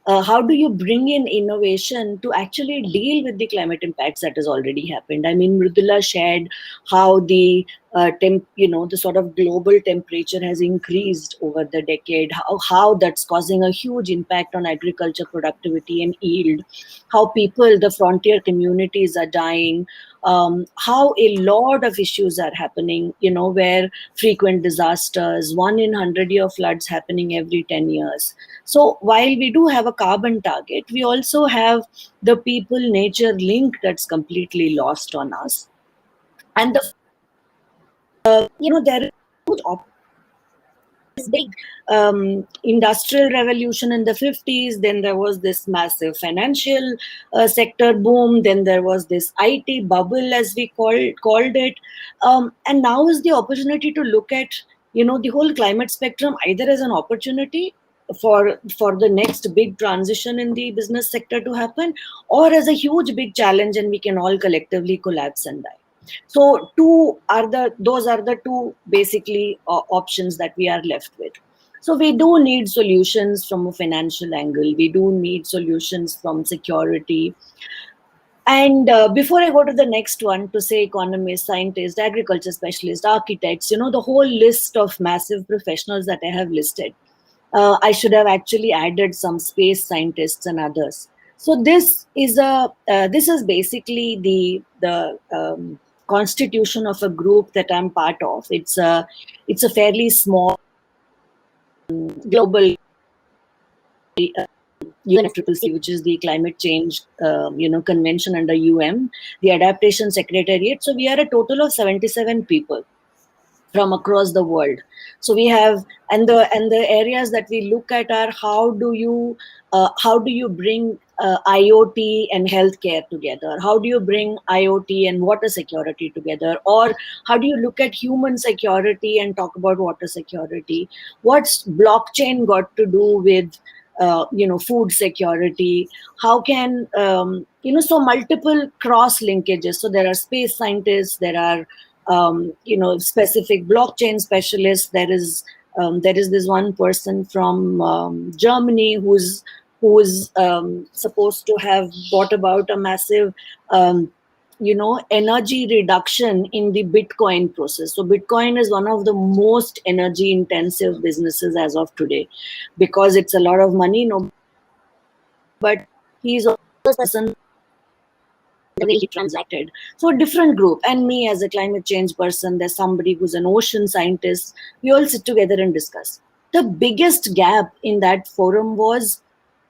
bring in innovation to actually deal with the climate impacts that has already happened? I mean, Mridula shared how the the sort of global temperature has increased over the decade, how that's causing a huge impact on agriculture productivity and yield, how the frontier communities are dying, how a lot of issues are happening, where frequent disasters, 1 in 100 year floods happening every 10 years. So while we do have a carbon target, we also have the people nature link that's completely lost on us. And there is huge this big industrial revolution in the 50s. Then there was this massive financial sector boom. Then there was this IT bubble, as we called it. And now is the opportunity to look at the whole climate spectrum either as an opportunity for the next big transition in the business sector to happen, or as a huge big challenge, and we can all collectively collapse and die. So those are the two basically options that we are left with. So we do need solutions from a financial angle. We do need solutions from security. And before I go to the next one, to say economists, scientists, agriculture specialists, architects, the whole list of massive professionals that I have listed, I should have actually added some space scientists and others. So this is basically the constitution of a group that I'm part of. It's a fairly small global UNFCCC, which is the climate change convention under the adaptation secretariat. So we are a total of 77 people from across the world. So we have, and the areas that we look at are how do you bring IoT and healthcare together? How do you bring IoT and water security together? Or how do you look at human security and talk about water security? What's blockchain got to do with food security? How can so multiple cross linkages? So there are space scientists, there are specific blockchain specialists. There is this one person from Germany who's supposed to have brought about a massive energy reduction in the Bitcoin process. So Bitcoin is one of the most energy intensive businesses as of today, because it's a lot of money. But he's also a person, the way he transacted. So a different group, and me as a climate change person, there's somebody who's an ocean scientist. We all sit together and discuss. The biggest gap in that forum was,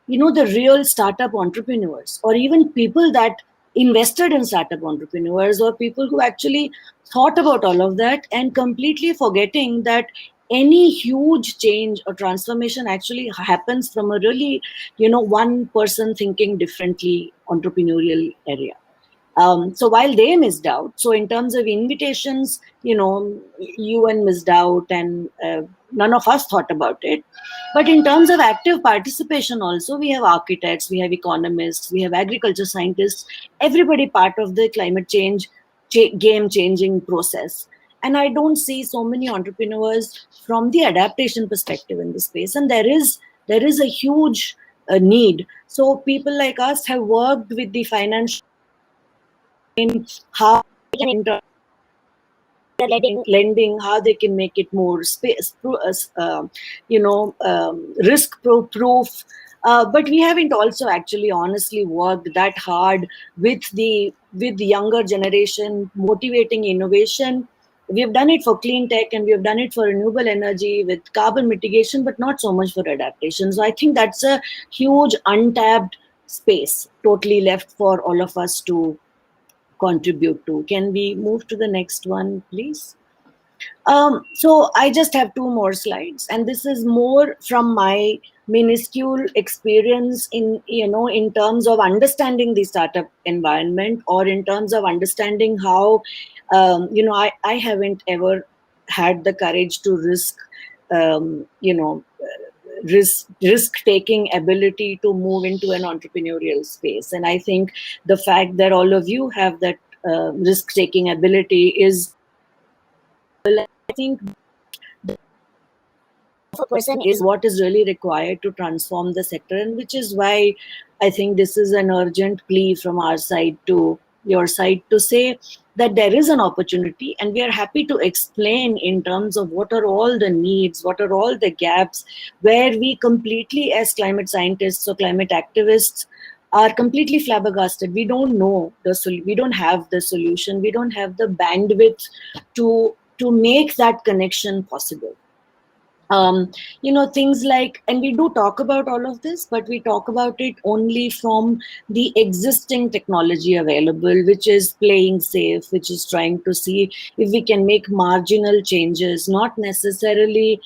the real startup entrepreneurs, or even people that invested in startup entrepreneurs, or people who actually thought about all of that, and completely forgetting that any huge change or transformation actually happens from a really, one person thinking differently entrepreneurial area. So while they missed out, so in terms of invitations, UN missed out, and none of us thought about it. But in terms of active participation also, we have architects, we have economists, we have agriculture scientists, everybody part of the climate change game changing process. And I don't see so many entrepreneurs from the adaptation perspective in this space. And there is a huge need. So people like us have worked with the financial in how we can lending, how they can make it more risk proof. But we haven't also actually honestly worked that hard with the younger generation, motivating innovation. We've done it for clean tech and we've done it for renewable energy with carbon mitigation, but not so much for adaptation. So I think that's a huge untapped space, totally left for all of us to contribute to. Can we move to the next one, please? So I just have two more slides, and this is more from my minuscule experience in terms of understanding the startup environment, or in terms of understanding how I haven't ever had the courage to risk um, you know risk taking ability to move into an entrepreneurial space. And I think the fact that all of you have that risk taking ability is, I think, a person is what is really required to transform the sector, and which is why I think this is an urgent plea from our side to your side to say that there is an opportunity, and we are happy to explain in terms of what are all the needs, what are all the gaps, where we completely, as climate scientists or climate activists, are completely flabbergasted. We don't know we don't have the solution, we don't have the bandwidth to make that connection possible. Things like, and we do talk about all of this, but we talk about it only from the existing technology available, which is playing safe, which is trying to see if we can make marginal changes, not necessarily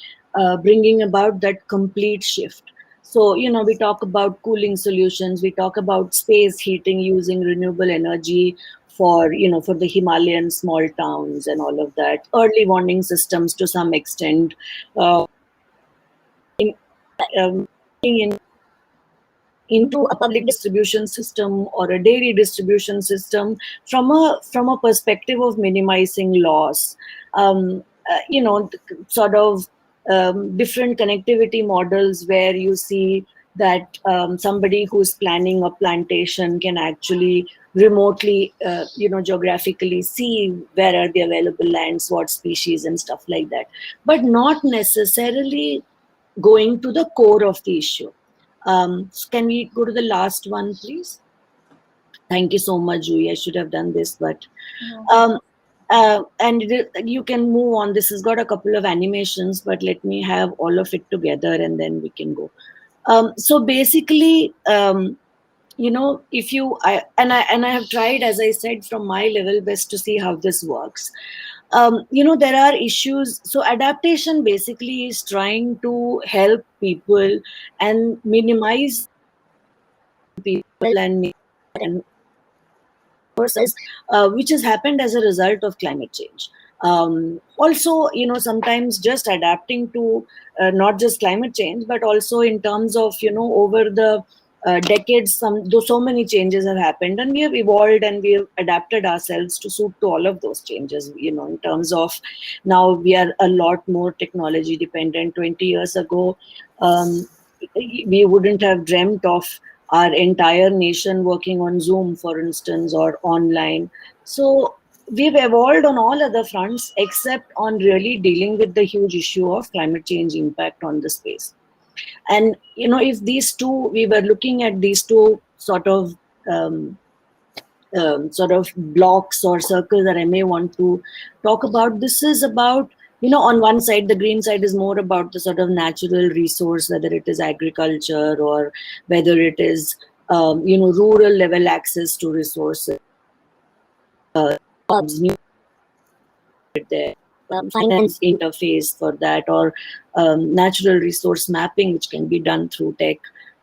bringing about that complete shift. So, we talk about cooling solutions, we talk about space heating using renewable energy for the Himalayan small towns and all of that, early warning systems to some extent, in into a public distribution system or a dairy distribution system from a perspective of minimizing loss. Sort of different connectivity models where you see that somebody who's planning a plantation can actually remotely, geographically see where are the available lands, what species and stuff like that, but not necessarily going to the core of the issue. Can we go to the last one, please? Thank you so much, Julie. I should have done this, but and you can move on. This has got a couple of animations, but let me have all of it together and then we can go. So basically, if you, I have tried, as I said, from my level best to see how this works. There are issues. So adaptation basically is trying to help people and minimize people and forces, which has happened as a result of climate change. Also, sometimes just adapting to not just climate change, but also in terms of, over the decades, so many changes have happened, and we have evolved and we have adapted ourselves to suit to all of those changes. In terms of now we are a lot more technology dependent. 20 years ago, we wouldn't have dreamt of our entire nation working on Zoom, for instance, or online. So we've evolved on all other fronts except on really dealing with the huge issue of climate change impact on the space. And, if these two, we were looking at these two sort of blocks or circles that I may want to talk about, this is about, on one side, the green side is more about the sort of natural resource, whether it is agriculture or whether it is, rural level access to resources, there, finance interface for that, or natural resource mapping, which can be done through tech.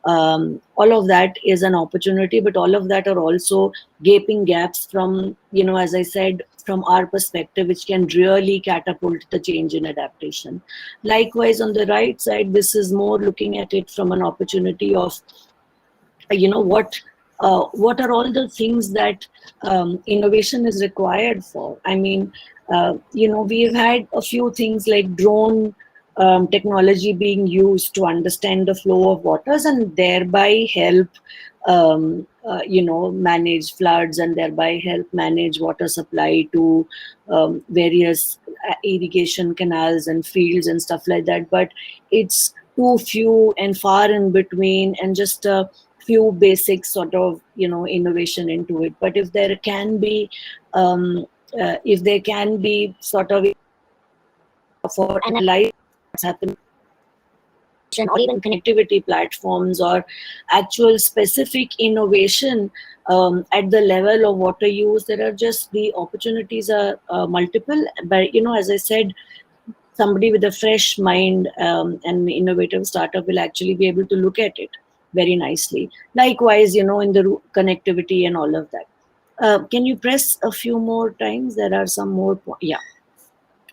All of that is an opportunity, but all of that are also gaping gaps from, as I said, from our perspective, which can really catapult the change in adaptation. Likewise, on the right side, this is more looking at it from an opportunity of, what are all the things that innovation is required for? I mean, we've had a few things like drone technology being used to understand the flow of waters and thereby help manage floods and thereby help manage water supply to various irrigation canals and fields and stuff like that. But it's too few and far in between, and just a few basic sort of innovation into it. But if there can be sort of for analyze what's happening, or even connectivity platforms, or actual specific innovation at the level of water use, there are just the opportunities are multiple. But as I said, somebody with a fresh mind and innovative startup will actually be able to look at it very nicely. Likewise, in the connectivity and all of that. Can you press a few more times? There are some more. Yeah.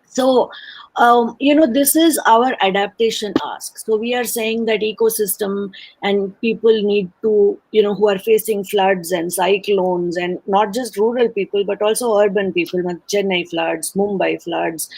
So, this is our adaptation ask. So we are saying that ecosystem and people need to, who are facing floods and cyclones, and not just rural people, but also urban people, like Chennai floods, Mumbai floods,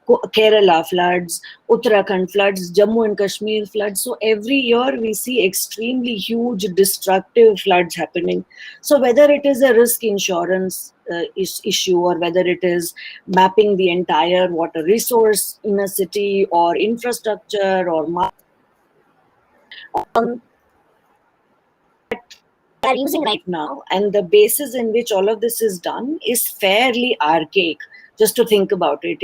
Kerala floods, Uttarakhand floods, Jammu and Kashmir floods. So every year we see extremely huge destructive floods happening. So whether it is a risk insurance issue, or whether it is mapping the entire water resource in a city, or infrastructure, or are using right now, and the basis in which all of this is done is fairly archaic. Just to think about it,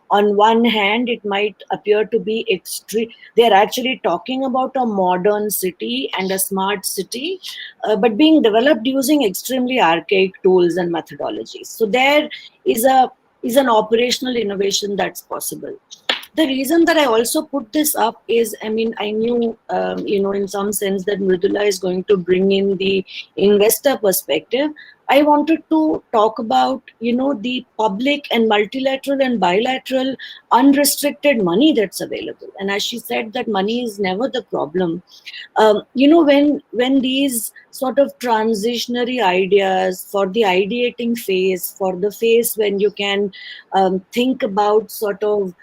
on one hand, it might appear to be extreme. They're actually talking about a modern city and a smart city, but being developed using extremely archaic tools and methodologies. So there is an operational innovation that's possible. The reason that I also put this up is, I knew, in some sense, that Mridula is going to bring in the investor perspective. I wanted to talk about, the public and multilateral and bilateral unrestricted money that's available. And as she said, that money is never the problem. When these sort of transitionary ideas, for the ideating phase, for the phase when you can think about sort of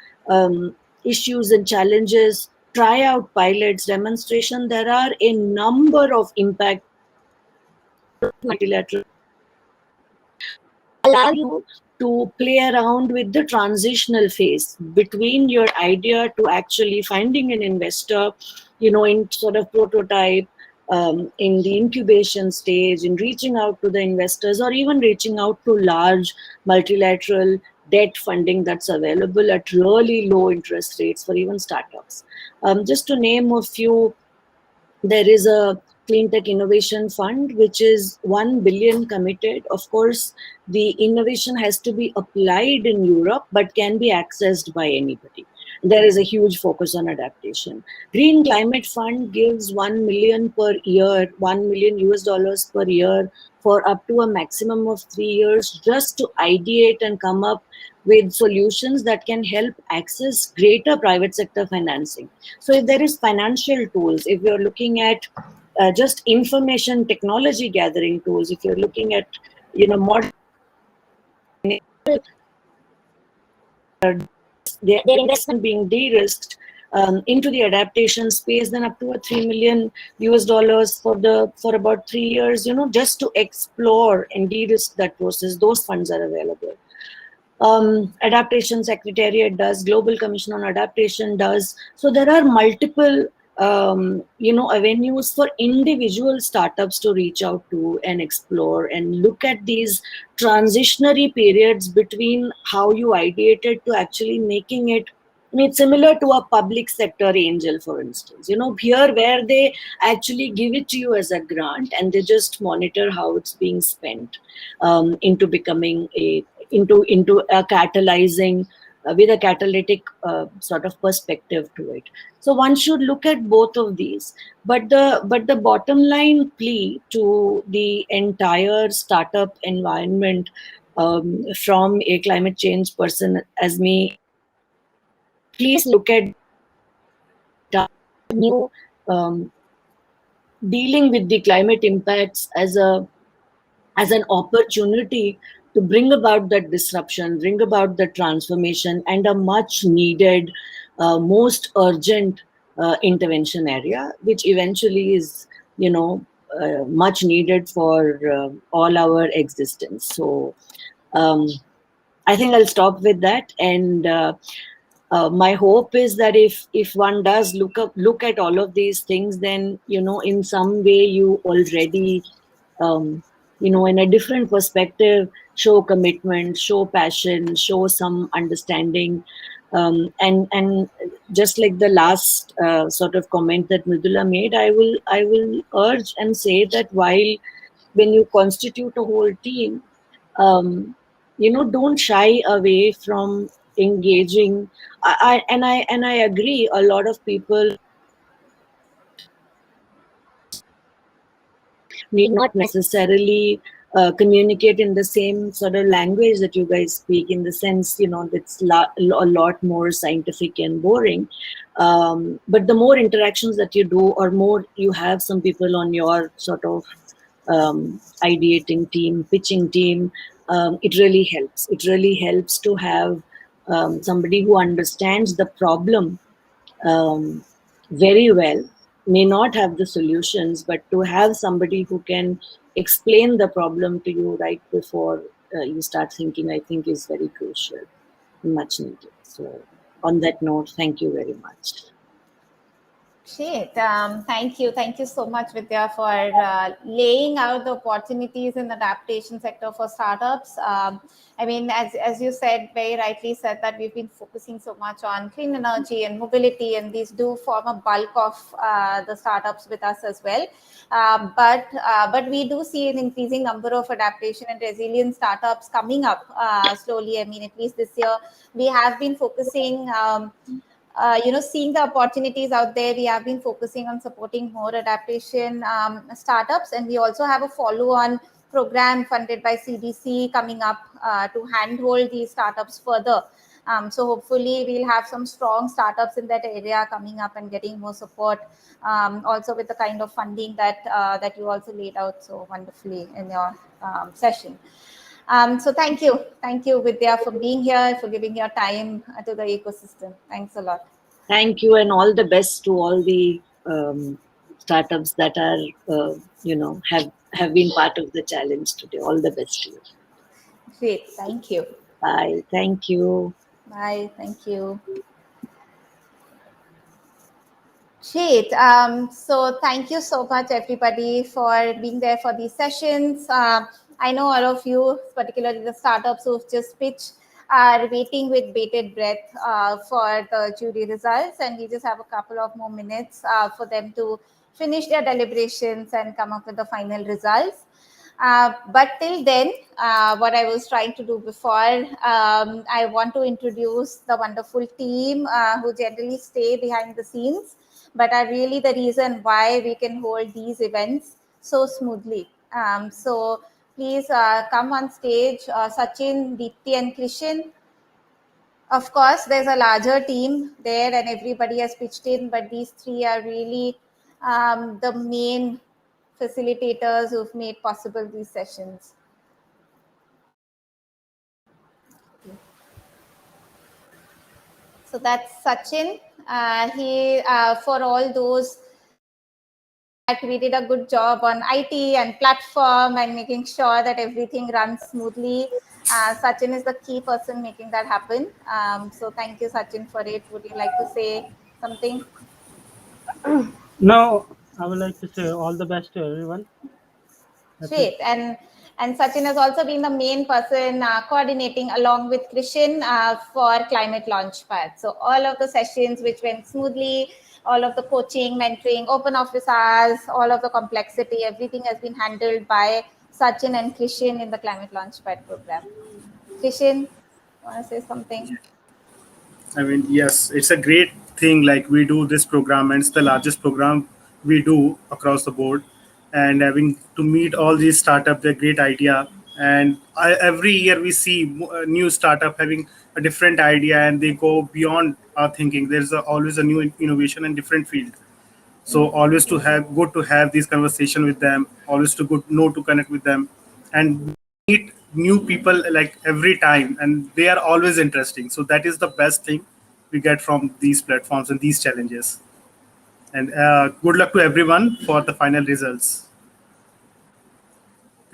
issues and challenges, try out pilots, demonstration, there are a number of impact multilateral allow you to play around with the transitional phase between your idea to actually finding an investor, in sort of prototype, in the incubation stage, in reaching out to the investors, or even reaching out to large multilateral debt funding that's available at really low interest rates for even startups. Just to name a few, there is a cleantech innovation fund, which is 1 billion committed. Of course, the innovation has to be applied in Europe, but can be accessed by anybody. There is a huge focus on adaptation. Green Climate Fund gives 1 million per year, $1 million US per year, for up to a maximum of 3 years, just to ideate and come up with solutions that can help access greater private sector financing. So if there is financial tools, if you're looking at just information technology gathering tools, if you're looking at, modern, their investment being de-risked into the adaptation space, then up to a $3 million US for about 3 years, just to explore and de-risk that process. Those funds are available. Adaptation Secretariat does, Global Commission on Adaptation does. So there are multiple avenues for individual startups to reach out to and explore and look at these transitionary periods between how you ideated to actually making it. It's similar to a public sector angel, for instance, here where they actually give it to you as a grant and they just monitor how it's being spent into becoming into a catalyzing with a catalytic sort of perspective to it. So one should look at both of these. But the bottom line plea to the entire startup environment from a climate change person as me, please look at new dealing with the climate impacts as an opportunity to bring about that disruption, bring about the transformation, and a much needed, most urgent intervention area, which eventually is, much needed for all our existence. So I think I'll stop with that. And my hope is that if one does look at all of these things, then in some way you already in a different perspective show commitment, show passion, show some understanding, and just like the last sort of comment that Mridula made, I will urge and say that while when you constitute a whole team, don't shy away from engaging. And I agree, a lot of people need not necessarily communicate in the same sort of language that you guys speak, in the sense that's a lot more scientific and boring, but the more interactions that you do, or more you have some people on your sort of ideating team, pitching team, it really helps to have somebody who understands the problem very well, may not have the solutions, but to have somebody who can explain the problem to you right before you start thinking, I think is very crucial, much needed. So on that note, thank you very much. Great. Thank you. Thank you so much, Vidya, for laying out the opportunities in the adaptation sector for startups. I mean, as you said, very rightly said, that we've been focusing so much on clean energy and mobility, and these do form a bulk of the startups with us as well. But we do see an increasing number of adaptation and resilience startups coming up slowly. I mean, at least this year, we have been focusing seeing the opportunities out there. We have been focusing on supporting more adaptation startups, and we also have a follow-on program funded by CDC coming up to handhold these startups further. So hopefully we'll have some strong startups in that area coming up and getting more support, also with the kind of funding that you also laid out so wonderfully in your session. So thank you, Vidya, for being here, for giving your time to the ecosystem. Thanks a lot. Thank you, and all the best to all the startups that are have been part of the challenge today. All the best to you. Great, thank you. Bye. Thank you. Bye. Thank you. Great. So thank you so much, everybody, for being there for these sessions. I know all of you, particularly the startups who've just pitched, are waiting with bated breath for the jury results, and we just have a couple of more minutes for them to finish their deliberations and come up with the final results. But till then, what I was trying to do before, I want to introduce the wonderful team who generally stay behind the scenes, but are really the reason why we can hold these events so smoothly. So please come on stage, Sachin, Deepti, and Krishan. Of course, there's a larger team there and everybody has pitched in, but these three are really the main facilitators who've made possible these sessions. So that's Sachin. He, for all those, we did a good job on IT and platform and making sure that everything runs smoothly. Sachin is the key person making that happen. So thank you, Sachin, for it. Would you like to say something? No, I would like to say all the best to everyone. Great. And Sachin has also been the main person coordinating along with Krishan for Climate Launchpad. So all of the sessions which went smoothly, all of the coaching, mentoring, open office hours, all of the complexity, everything has been handled by Sachin and Krishan in the Climate Launchpad program. Krishan, want to say something? I mean, yes, it's a great thing. Like we do this program, and it's the largest program we do across the board. And having to meet all these startups, they're a great idea. And every year we see a new startup having a different idea, and they go beyond our thinking. There's always a new innovation in different field. So always to have good to have this conversation with them. Always to good know to connect with them, and meet new people like every time, and they are always interesting. So that is the best thing we get from these platforms and these challenges. And good luck to everyone for the final results.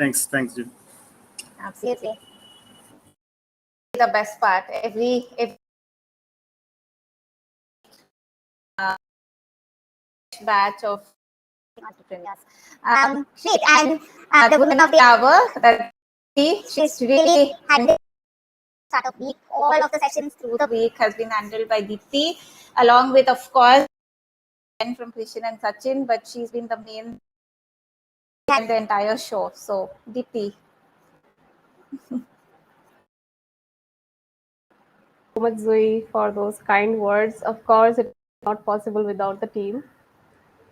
Thanks, Jim. Absolutely. The best part, every batch of entrepreneurs. Great. And the woman of the hour, she's really handled startup week. All of the sessions through the week has been handled by Deepti, along with, of course, from Krishan and Sachin, but she's been the main and the entire show. So, Deepti. So much, Zoe, for those kind words. Of course, it's not possible without the team.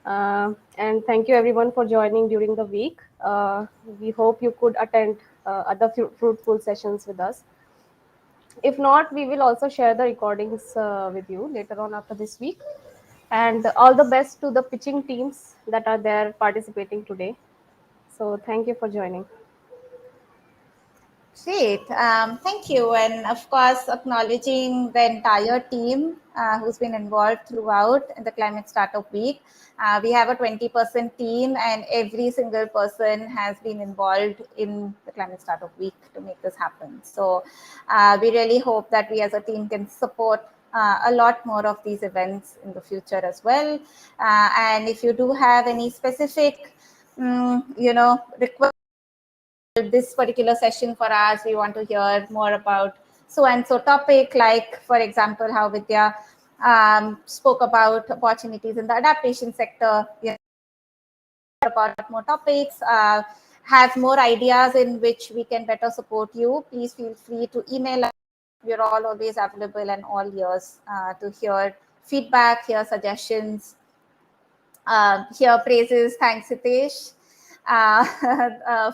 And thank you everyone for joining during the week. We hope you could attend other fruitful sessions with us. If not, we will also share the recordings with you later on after this week. And all the best to the pitching teams that are there participating today. So thank you for joining. Great. Thank you. And of course, acknowledging the entire team who's been involved throughout the Climate Startup Week. We have a 20% team, and every single person has been involved in the Climate Startup Week to make this happen. So we really hope that we as a team can support a lot more of these events in the future as well. And if you do have any specific, requests, this particular session for us, we want to hear more about so and so topic, like for example how Vidya spoke about opportunities in the adaptation sector, about more topics, have more ideas in which we can better support you, please feel free to email us. We're all always available and all ears to hear feedback, hear suggestions, hear praises. Thanks, Hitesh,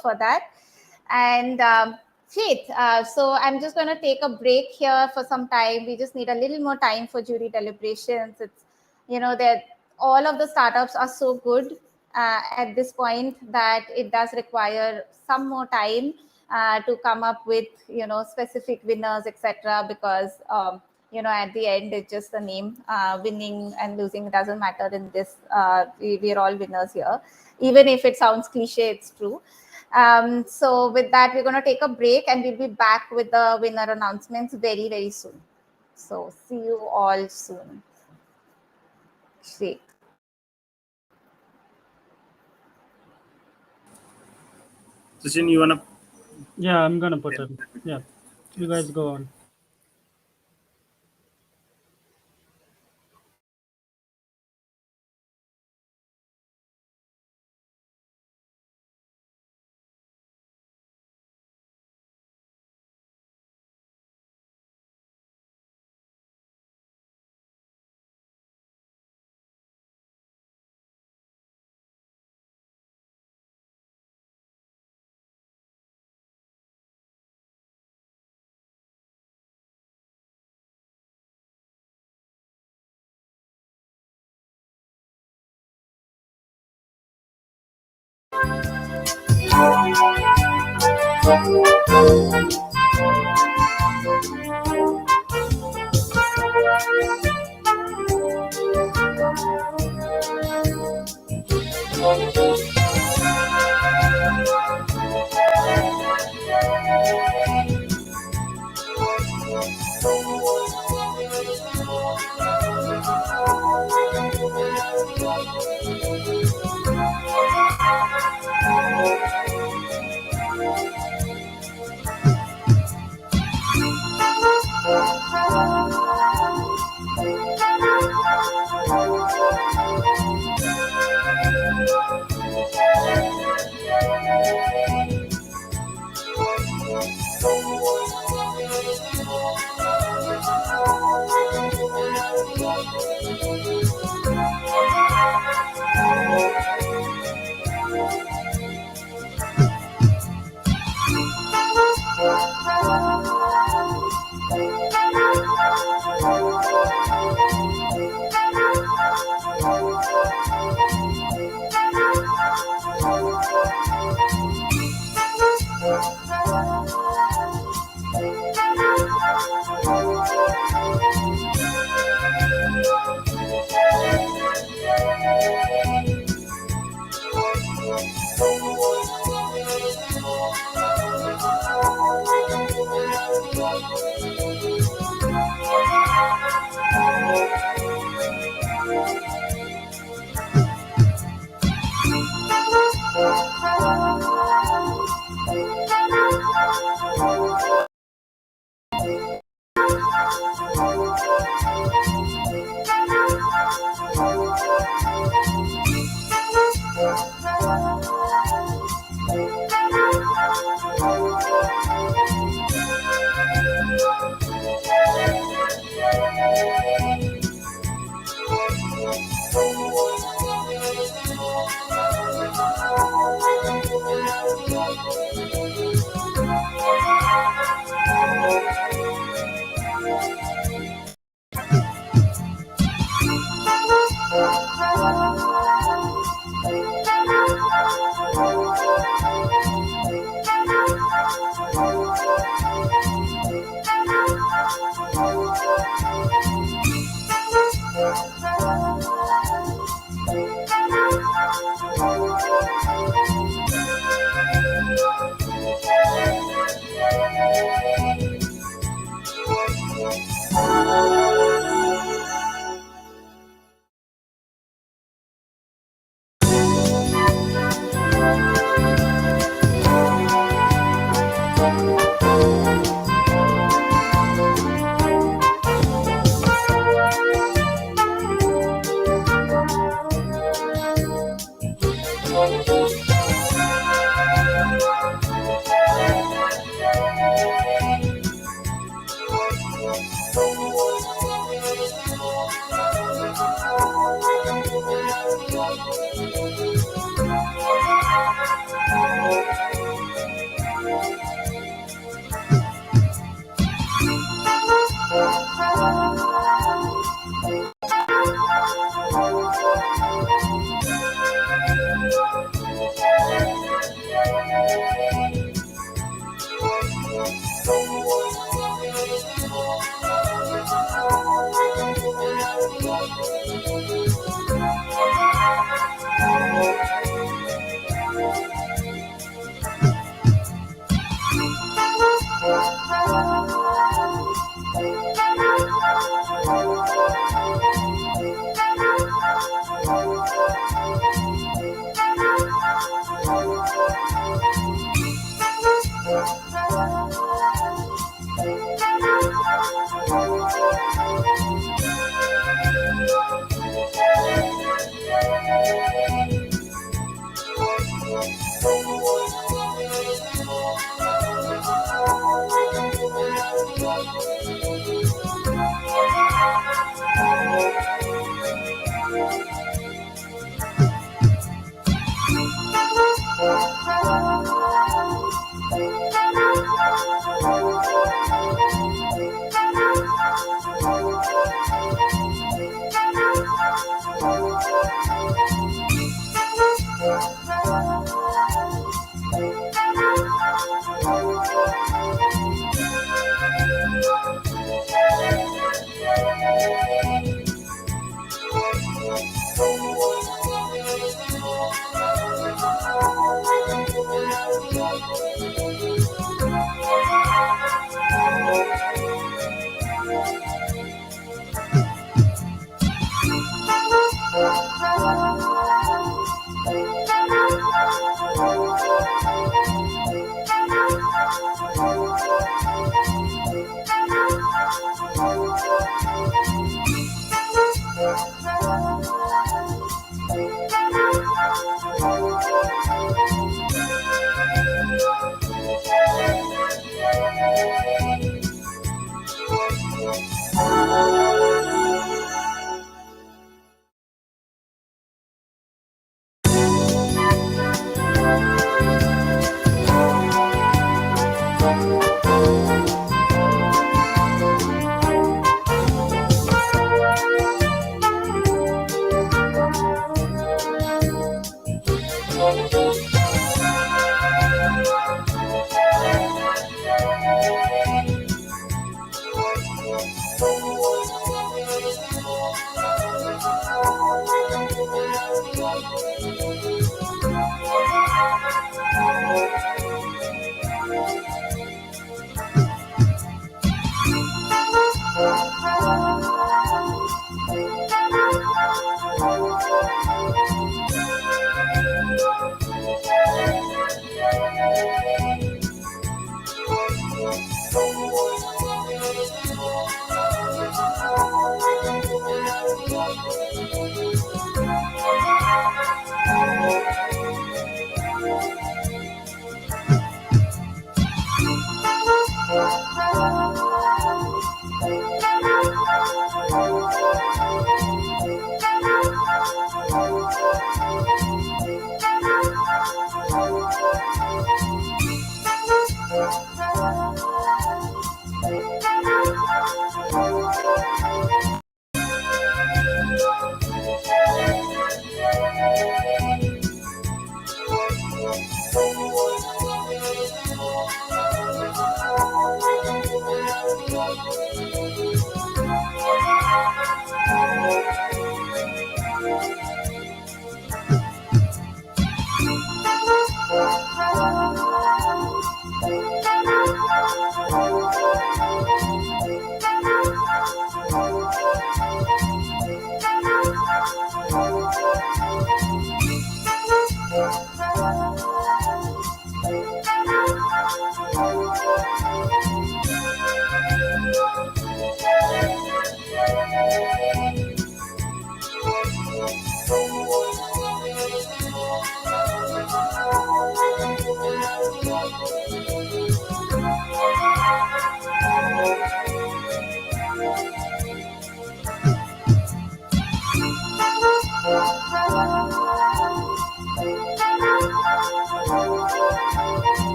for that. And great. So I'm just going to take a break here for some time. We just need a little more time for jury deliberations. It's, that all of the startups are so good at this point that it does require some more time to come up with, specific winners, etc. Because, at the end, it's just the name. Winning and losing doesn't matter in this. We're all winners here. Even if it sounds cliche, it's true. So with that, we're going to take a break and we'll be back with the winner announcements very, very soon. So see you all soon. Great. Sachin, you wanna? Yeah, I'm gonna put it. Yeah, you guys go on.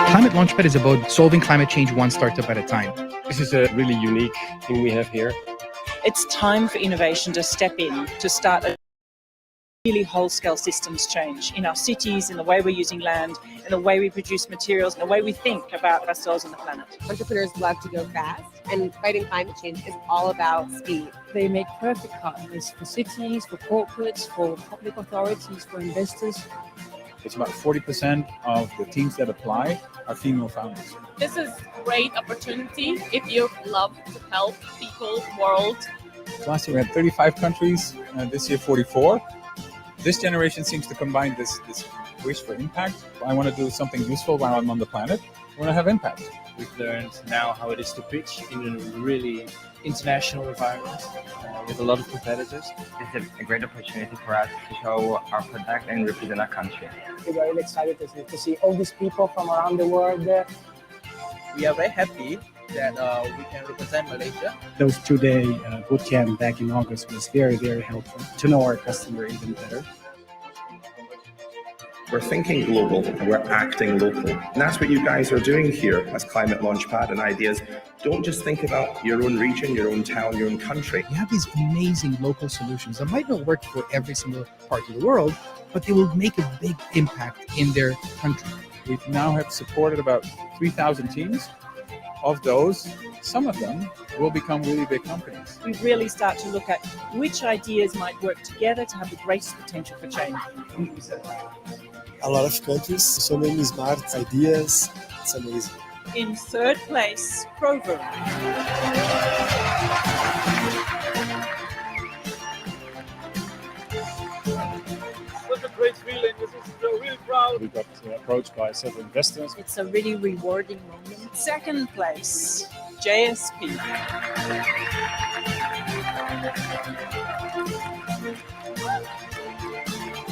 Climate Launchpad is about solving climate change one startup at a time. This is a really unique thing we have here. It's time for innovation to step in to start a really whole-scale systems change in our cities, in the way we're using land, in the way we produce materials, in the way we think about ourselves and the planet. Entrepreneurs love to go fast, and fighting climate change is all about speed. They make perfect partners for cities, for corporates, for public authorities, for investors. It's about 40% of the teams that apply are female founders. This is a great opportunity if you love to help people, world. Last year we had 35 countries, this year 44. This generation seems to combine this wish for impact. I want to do something useful while I'm on the planet. I want to have impact. We've learned now how it is to pitch in a really international environment with a lot of competitors. This is a great opportunity for us to show our product and represent our country. We are really excited to see all these people from around the world. We are very happy that we can represent Malaysia. Those 2-day bootcamp back in August was very, very helpful to know our customer even better. We're thinking global and we're acting local. And that's what you guys are doing here as Climate Launchpad and Ideas. Don't just think about your own region, your own town, your own country. You have these amazing local solutions that might not work for every single part of the world, but they will make a big impact in their country. We now have supported about 3,000 teams. Of those, some of them will become really big companies. We really start to look at which ideas might work together to have the greatest potential for change. A lot of countries, so many smart ideas. It's amazing. In third place, Prover. Such a great feeling. This is really proud. We got approached by several investors. It's a really rewarding moment. Second place, JSP.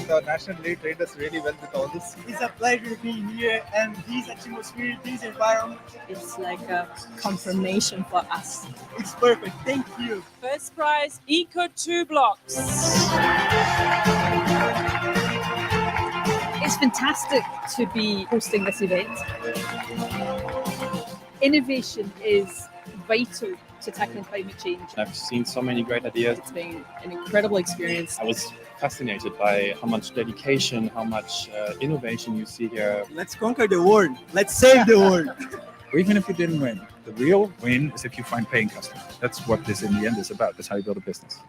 The National Day trained us really well with all this. It's a pleasure being here, and this atmosphere, this environment. It's like a confirmation for us. It's perfect. Thank you. First prize, Eco 2 blocks. It's fantastic to be hosting this event. Innovation is vital to tackling climate change. I've seen so many great ideas. It's been an incredible experience. I was fascinated by how much dedication, how much innovation you see here. Let's conquer the world. Let's save the world. Or even if you didn't win, the real win is if you find paying customers. That's what this in the end is about. That's how you build a business.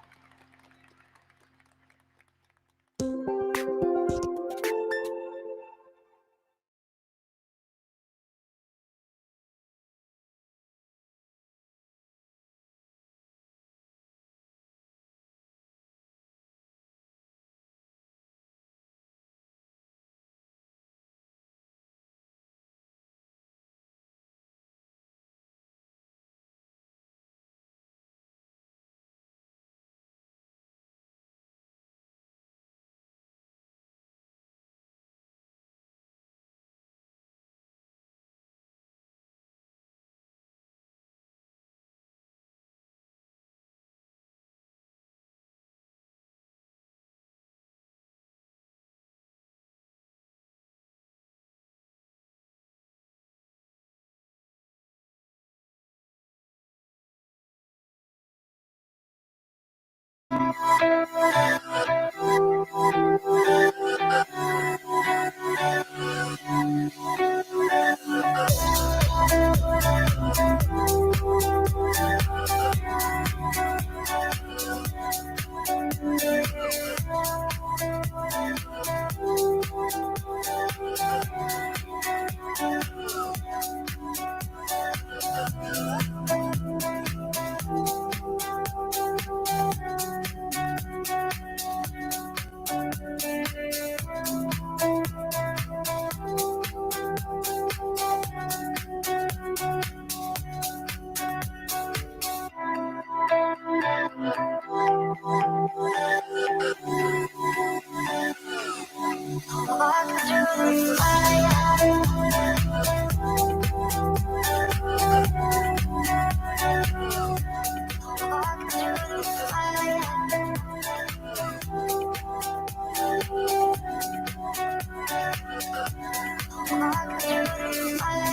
Fire.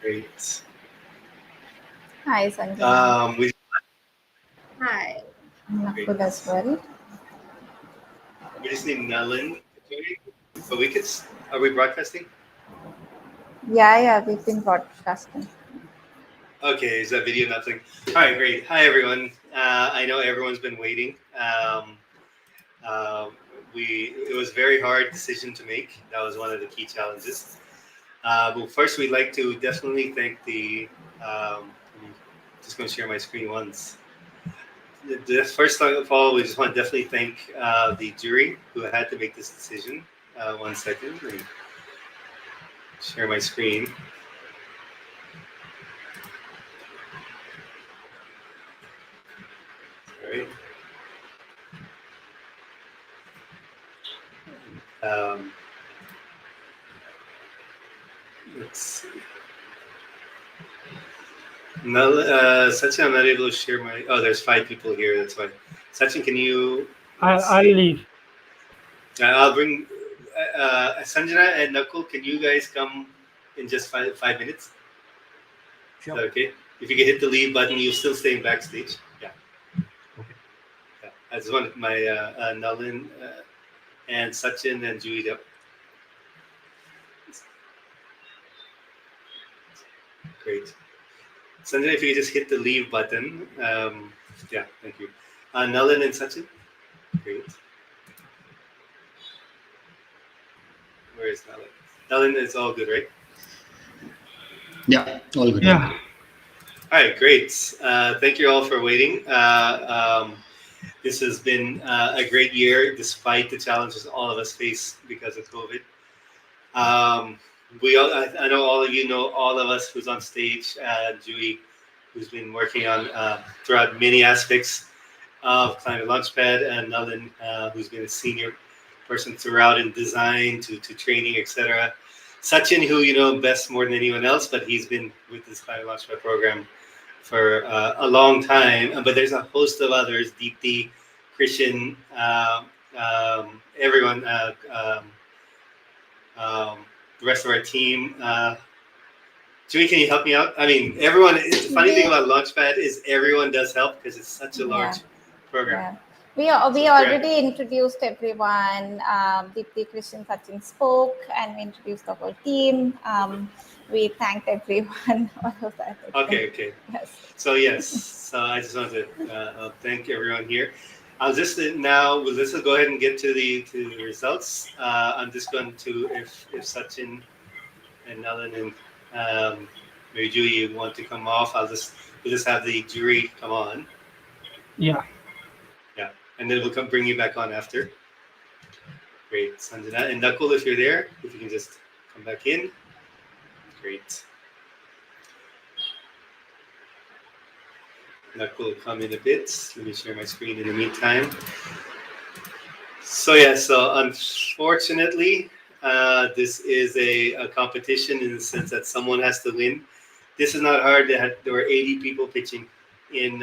Great. Hi, Sanjana. We Hi. Nakul as well. just need Nalin. But we could. Are we broadcasting? Yeah, we've been broadcasting. Okay, is that video nothing? All right, great. Hi, everyone. I know everyone's been waiting. It was a very hard decision to make. That was one of the key challenges. But first, we'd like to definitely thank the. Just going to share my screen once. The first of all, we just want to definitely thank the jury who had to make this decision. 1 second. Let me share my screen. All right. Let's see. No, Sachin, I'm not able to share my. Oh, there's 5 people here. That's why. Sachin, can you? I'll leave. I'll bring Sanjana and Nakul. Can you guys come in just 5 minutes? Sure. Is that okay? If you can hit the leave button, you'll still stay in backstage. Yeah. Okay. Yeah. I just wanted my Nalin and Sachin and Julie up. Great. Sanjana, if you could just hit the leave button. Yeah, thank you. Nalin and Sachin. Great. Where is Nalin? Nalin, it's all good, right? Yeah, all good. Yeah. All right, great. Thank you all for waiting. This has been a great year, despite the challenges all of us face because of COVID. I know all of you know all of us who's on stage. Julie, who's been working on throughout many aspects of ClimateLaunchpad, and Nalin, who's been a senior person throughout in design to training, etc. Sachin, who you know best more than anyone else, but he's been with this ClimateLaunchpad program for a long time. But there's a host of others: Deepti, Christian, everyone, the rest of our team. Julie, can you help me out? I mean, everyone. The funny thing about Launchpad is everyone does help because it's such a large program. Yeah. We already introduced everyone. Deepti, Christian, Sachin spoke, and we introduced the whole team. We thanked everyone. All of that. Okay. Yes. So I just want to thank everyone here. I'll just now. Let's go ahead and get to the results. I'm just going to if Sachin and Nalin and maybe Julie, you want to come off. We'll just have the jury come on. Yeah. Yeah, and then we'll bring you back on after. Great, Sanjana and Nakul, if you're there, if you can just come back in. Great. Nakul will come in a bit. Let me share my screen in the meantime. So unfortunately, this is a competition in the sense that someone has to win. This is not hard. There were 80 people pitching in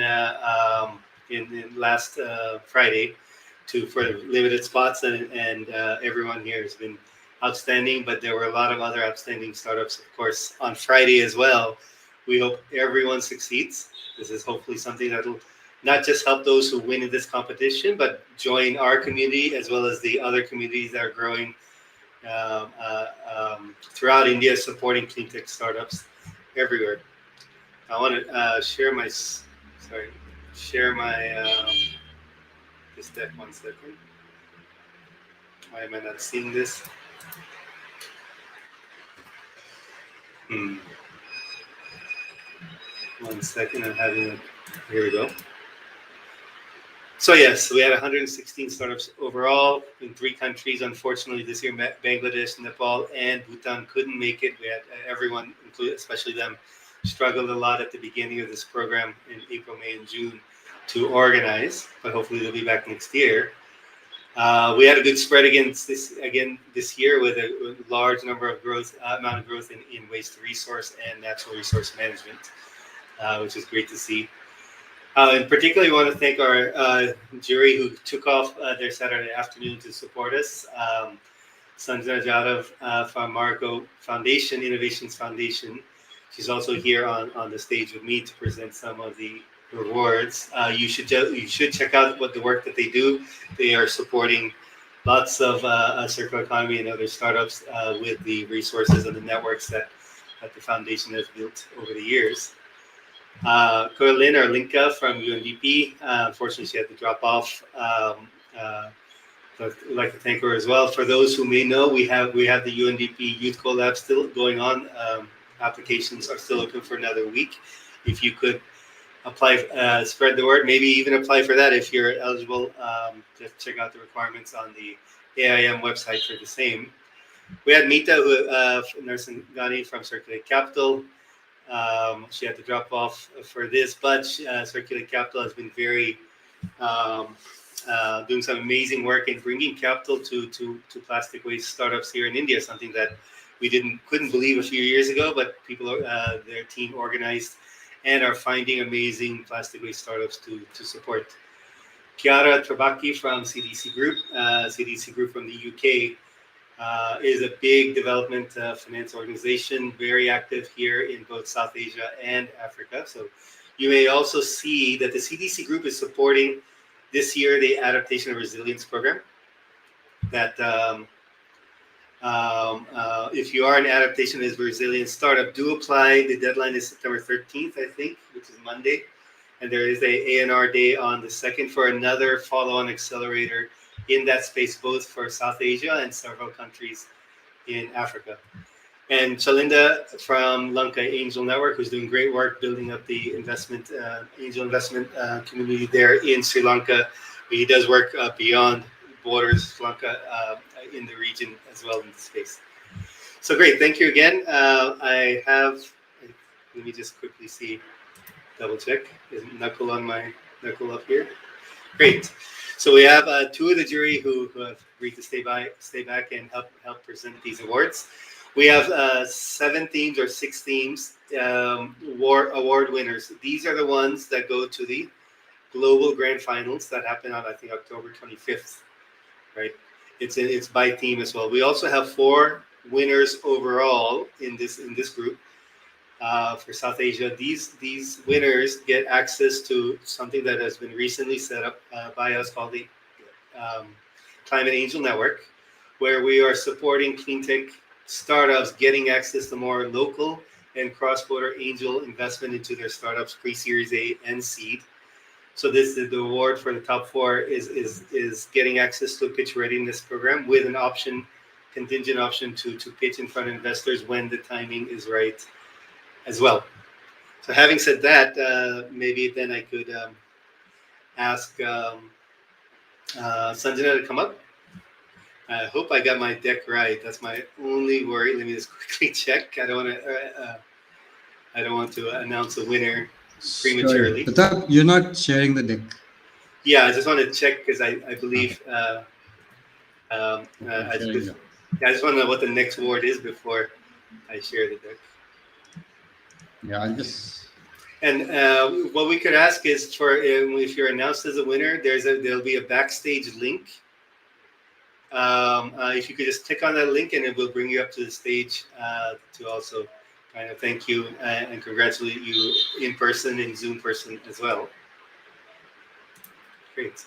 last Friday for limited spots, and everyone here has been outstanding. But there were a lot of other outstanding startups, of course, on Friday as well. We hope everyone succeeds. This is hopefully something that will not just help those who win in this competition, but join our community as well as the other communities that are growing throughout India, supporting cleantech startups everywhere. I want to share my this deck 1 second. Why am I not seeing this? 1 second, I'm having it. Here we go. So yes, we had 116 startups overall in 3 countries. Unfortunately, this year Bangladesh, Nepal, and Bhutan couldn't make it. We had everyone, including especially them, struggled a lot at the beginning of this program in April, May, and June to organize. But hopefully they'll be back next year. We had a good spread this year with a large number of amount of growth in waste resource and natural resource management, which is great to see. In particular, we want to thank our jury who took off their Saturday afternoon to support us. Sanjana Jadhav from Marco Foundation, Innovations Foundation. She's also here on the stage with me to present some of the rewards. You should check out what the work that they do. They are supporting lots of circular economy and other startups with the resources and the networks that the foundation has built over the years. Coraline or Linka from UNDP, unfortunately she had to drop off. But I'd like to thank her as well. For those who may know, we have the UNDP Youth Collab still going on. Applications are still open for another week. If you could apply, spread the word, maybe even apply for that if you're eligible. Just check out the requirements on the AIM website for the same. We had Meeta, Narsingani from Circulate Capital. She had to drop off for this, but Circulate Capital has been very doing some amazing work in bringing capital to plastic waste startups here in India, something that we couldn't believe a few years ago, but people, their team organized and are finding amazing plastic waste startups to support. Chiara Trabacchi from CDC Group, from the UK, is a big development finance organization, very active here in both South Asia and Africa. So you may also see that the CDC Group is supporting this year the Adaptation and Resilience Program. That if you are an adaptation and resilience startup, do apply. The deadline is September 13th, I think, which is Monday. And there is a ANR day on the 2nd for another follow-on accelerator in that space, both for South Asia and several countries in Africa. And Chalinda from Lanka Angel Network, who's doing great work building up the angel investment community there in Sri Lanka. He does work beyond borders, Sri Lanka, in the region as well in the space. So great, thank you again. Let me just quickly see, double check. Is knuckle on my knuckle up here? Great. So we have two of the jury who have agreed to stay back and help present these awards. We have 7 themes or 6 themes, award winners. These are the ones that go to the global grand finals that happen on, I think, October 25th, right? It's by theme as well. We also have 4 winners overall in this group for South Asia. These winners get access to something that has been recently set up by us called the Climate Angel Network, where we are supporting cleantech startups getting access to more local and cross-border angel investment into their startups pre-Series A and seed. So this is the award for the top 4 is getting access to a pitch readiness program with an option, contingent option to pitch in front of investors when the timing is right as well. So having said that, maybe then I could ask Sanjana to come up. I hope I got my deck right. That's my only worry. Let me just quickly check. I don't want to announce a winner prematurely. Sorry, Pratap, you're not sharing the deck. Yeah, I just want to check because I believe I just want to know what the next award is before I share the deck. Yeah, I'll just. And what we could ask is for if you're announced as a winner, there'll be a backstage link. If you could just click on that link and it will bring you up to the stage to also kind of thank you and congratulate you in person, in Zoom person as well. Great.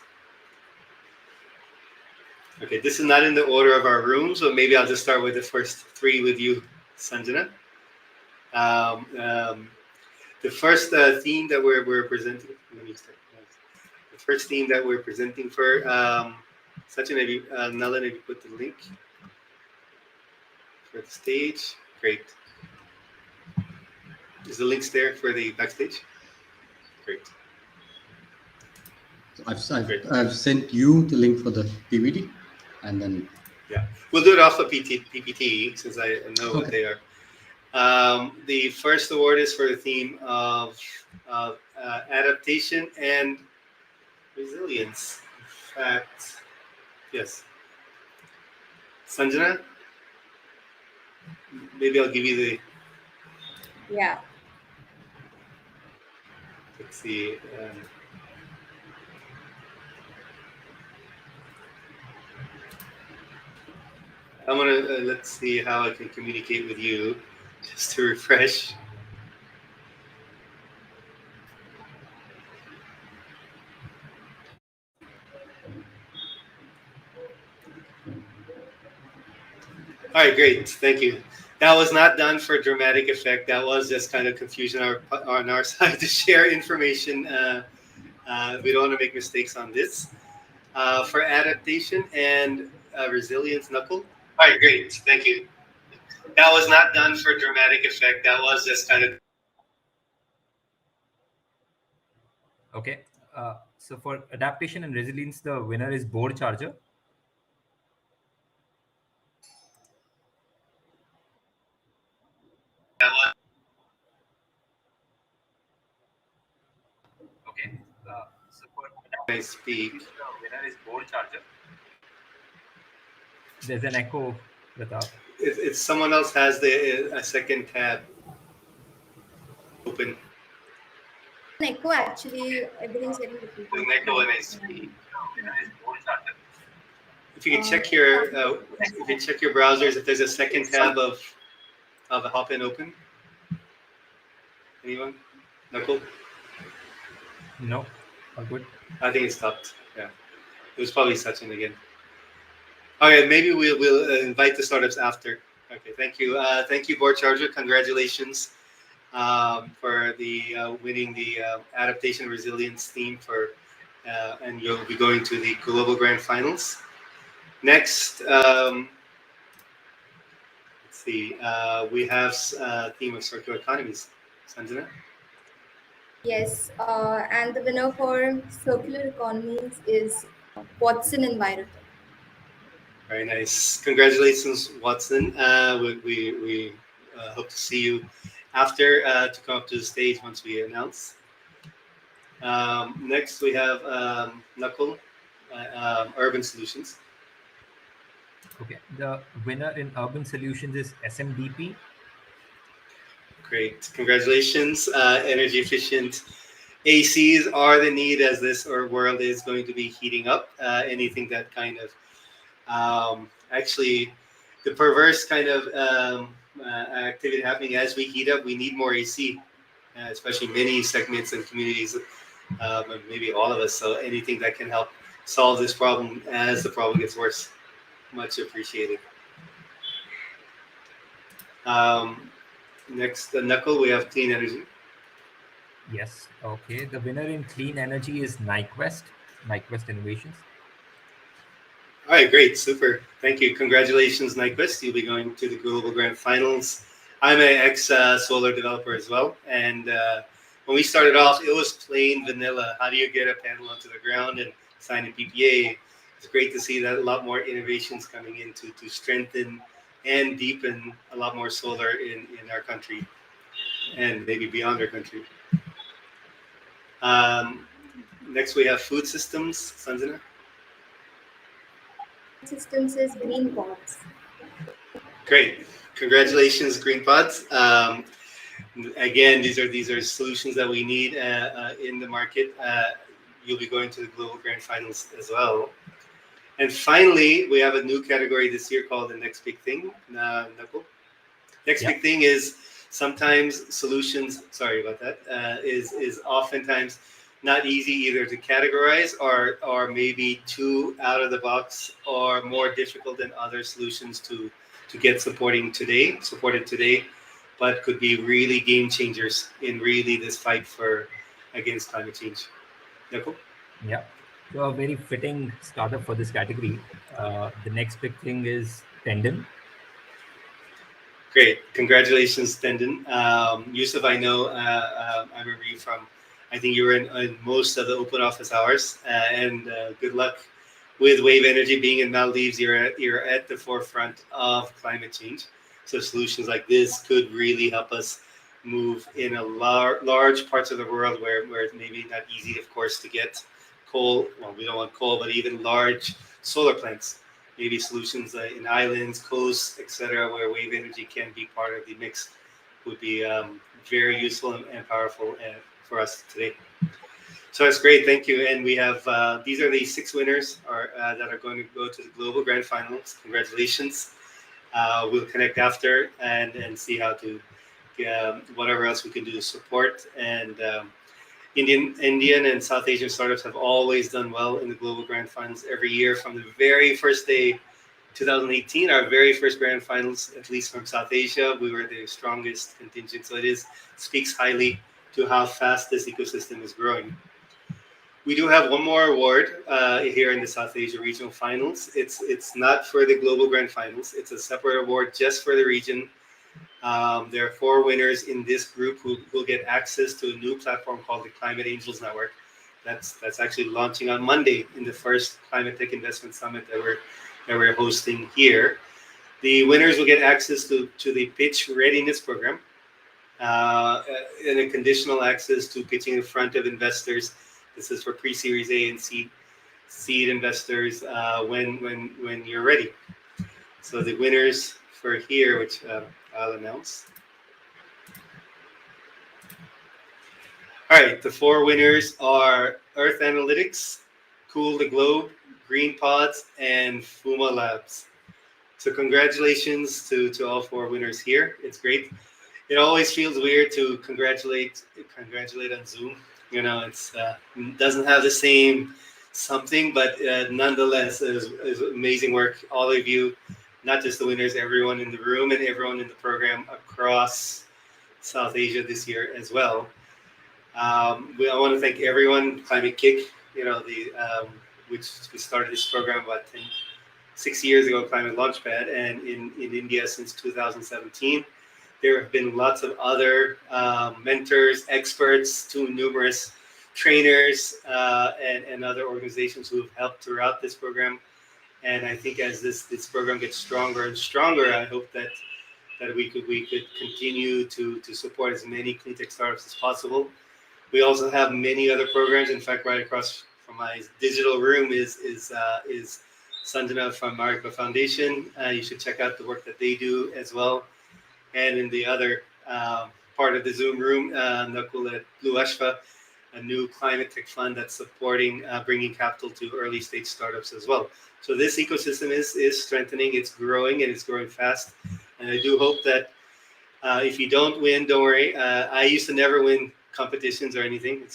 Okay, this is not in the order of our rooms, so maybe I'll just start with the first 3 with you, Sanjana. The first theme that we're presenting. Let me start. The first theme that we're presenting for. Sachin, maybe Nala, maybe put the link for the stage. Great. Is the links there for the backstage? Great. So I've sent you the link for the PPT, and then. Yeah, we'll do it off of PPT since I know what they are. The first award is for the theme of adaptation and resilience. In fact. Yes. Sanjana, maybe I'll give you the. Yeah. Let's see. I'm gonna let's see how I can communicate with you, just to refresh. All right, great. Thank you. That was not done for dramatic effect. That was just kind of confusion on our side to share information. We don't want to make mistakes on this. For adaptation and resilience, Knuckle. All right, great. Thank you. That was not done for dramatic effect. That was just kind of. Okay. So for adaptation and resilience, the winner is board charger. Okay. So for I speak. the winner is board charger. There's an echo, Pratap. If someone else has a second tab open. An echo actually, everything's getting repeated. An echo when I speak. If you can check your browsers, if there's a second tab of a Hopin open. Anyone? Knuckle? No. All good. I think it stopped. Yeah. It was probably Sachin again. Okay, maybe we'll invite the startups after. Okay, thank you. Thank you, Board Charger. Congratulations for the winning the adaptation resilience theme for, and you'll be going to the Global Grand Finals. Next, let's see. We have theme of circular economies. Sanjana? Yes, and the winner for circular economies is Watson Environment. Very nice. Congratulations, Watson. We hope to see you after to come up to the stage once we announce. Next, we have Knuckle, Urban Solutions. Okay. The winner in urban solutions is SMDP. Great. Congratulations. Energy efficient ACs are the need as this world is going to be heating up. Anything that kind of actually the perverse kind of activity happening as we heat up, we need more AC, especially many segments and communities, maybe all of us. So anything that can help solve this problem as the problem gets worse, much appreciated. Next, the Knuckle, we have clean energy. Yes. Okay. The winner in clean energy is Nyquist Innovations. All right, great, super. Thank you. Congratulations, Nyquist. You'll be going to the Global Grand Finals. I'm an ex-solar developer as well. And when we started off, it was plain vanilla. How do you get a panel onto the ground and sign a PPA? It's great to see that a lot more innovations coming in to strengthen and deepen a lot more solar in our country and maybe beyond our country. Next, we have food systems. Sanjana? Systems is Green Pods. Great. Congratulations, Green Pods. Again, these are solutions that we need in the market. You'll be going to the Global Grand Finals as well. And finally, we have a new category this year called the Next Big Thing. Knuckle. Next Big Thing is sometimes solutions, sorry about that, is oftentimes not easy either to categorize or maybe too out of the box or more difficult than other solutions to get supported today, but could be really game changers in really this fight against climate change. Knuckle? Yeah. So a very fitting startup for this category. The next big thing is Tendon. Great. Congratulations, Tendon. Yusuf, I know, I remember you from, I think you were in most of the open office hours, and good luck with wave energy. Being in Maldives, you're at the forefront of climate change. So solutions like this could really help us move in a large parts of the world where it's maybe not easy, of course, to get coal. Well, we don't want coal, but even large solar plants. Maybe solutions in islands, coasts, etc., where wave energy can be part of the mix would be very useful and powerful for us today. So that's great, thank you. And we have these are the 6 winners that are going to go to the Global Grand Finals. Congratulations. We'll connect after and see how to whatever else we can do to support. And Indian and South Asian startups have always done well in the Global Grand Finals every year from the very first day 2018, our very first grand finals, at least from South Asia. We were the strongest contingent, so it speaks highly to how fast this ecosystem is growing. We do have one more award here in the South Asia Regional Finals. It's not for the Global Grand Finals. It's a separate award just for the region. There are 4 winners in this group who will get access to a new platform called the Climate Angels Network. That's actually launching on Monday in the first Climate Tech Investment Summit that we're hosting here. The winners will get access to the Pitch Readiness Program and a conditional access to pitching in front of investors. This is for pre-Series A and seed investors when you're ready. So the winners for here, which I'll announce. All right, the 4 winners are Earth Analytics, Cool the Globe, Green Pods, and Fuma Labs. So congratulations to all 4 winners here. It's great. It always feels weird to congratulate on Zoom. You know, it's doesn't have the same something, but nonetheless, it's amazing work. All of you, not just the winners, everyone in the room and everyone in the program across South Asia this year as well. I want to thank everyone, Climate Kick, which we started this program about 6 years ago, ClimateLaunchpad, and in India since 2017. There have been lots of other mentors, experts, too numerous trainers, and other organizations who have helped throughout this program. And I think as this program gets stronger and stronger, I hope that we could continue to support as many clean tech startups as possible. We also have many other programs. In fact, right across from my digital room is Sanjana from Marika Foundation. You should check out the work that they do as well. And in the other part of the Zoom room, Nakul at Blue Ashfa, a new climate tech fund that's supporting bringing capital to early stage startups as well. So this ecosystem is strengthening, it's growing, and it's growing fast. And I do hope that if you don't win, don't worry. I used to never win competitions or anything.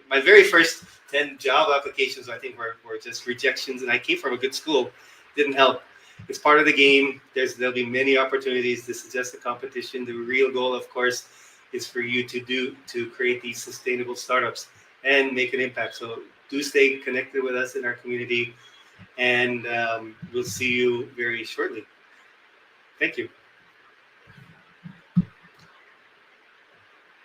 My very first 10 job applications, I think, were just rejections, and I came from a good school. Didn't help. It's part of the game. There'll be many opportunities. This is just a competition. The real goal, of course, is for you to create these sustainable startups and make an impact. So do stay connected with us in our community, and we'll see you very shortly. Thank you.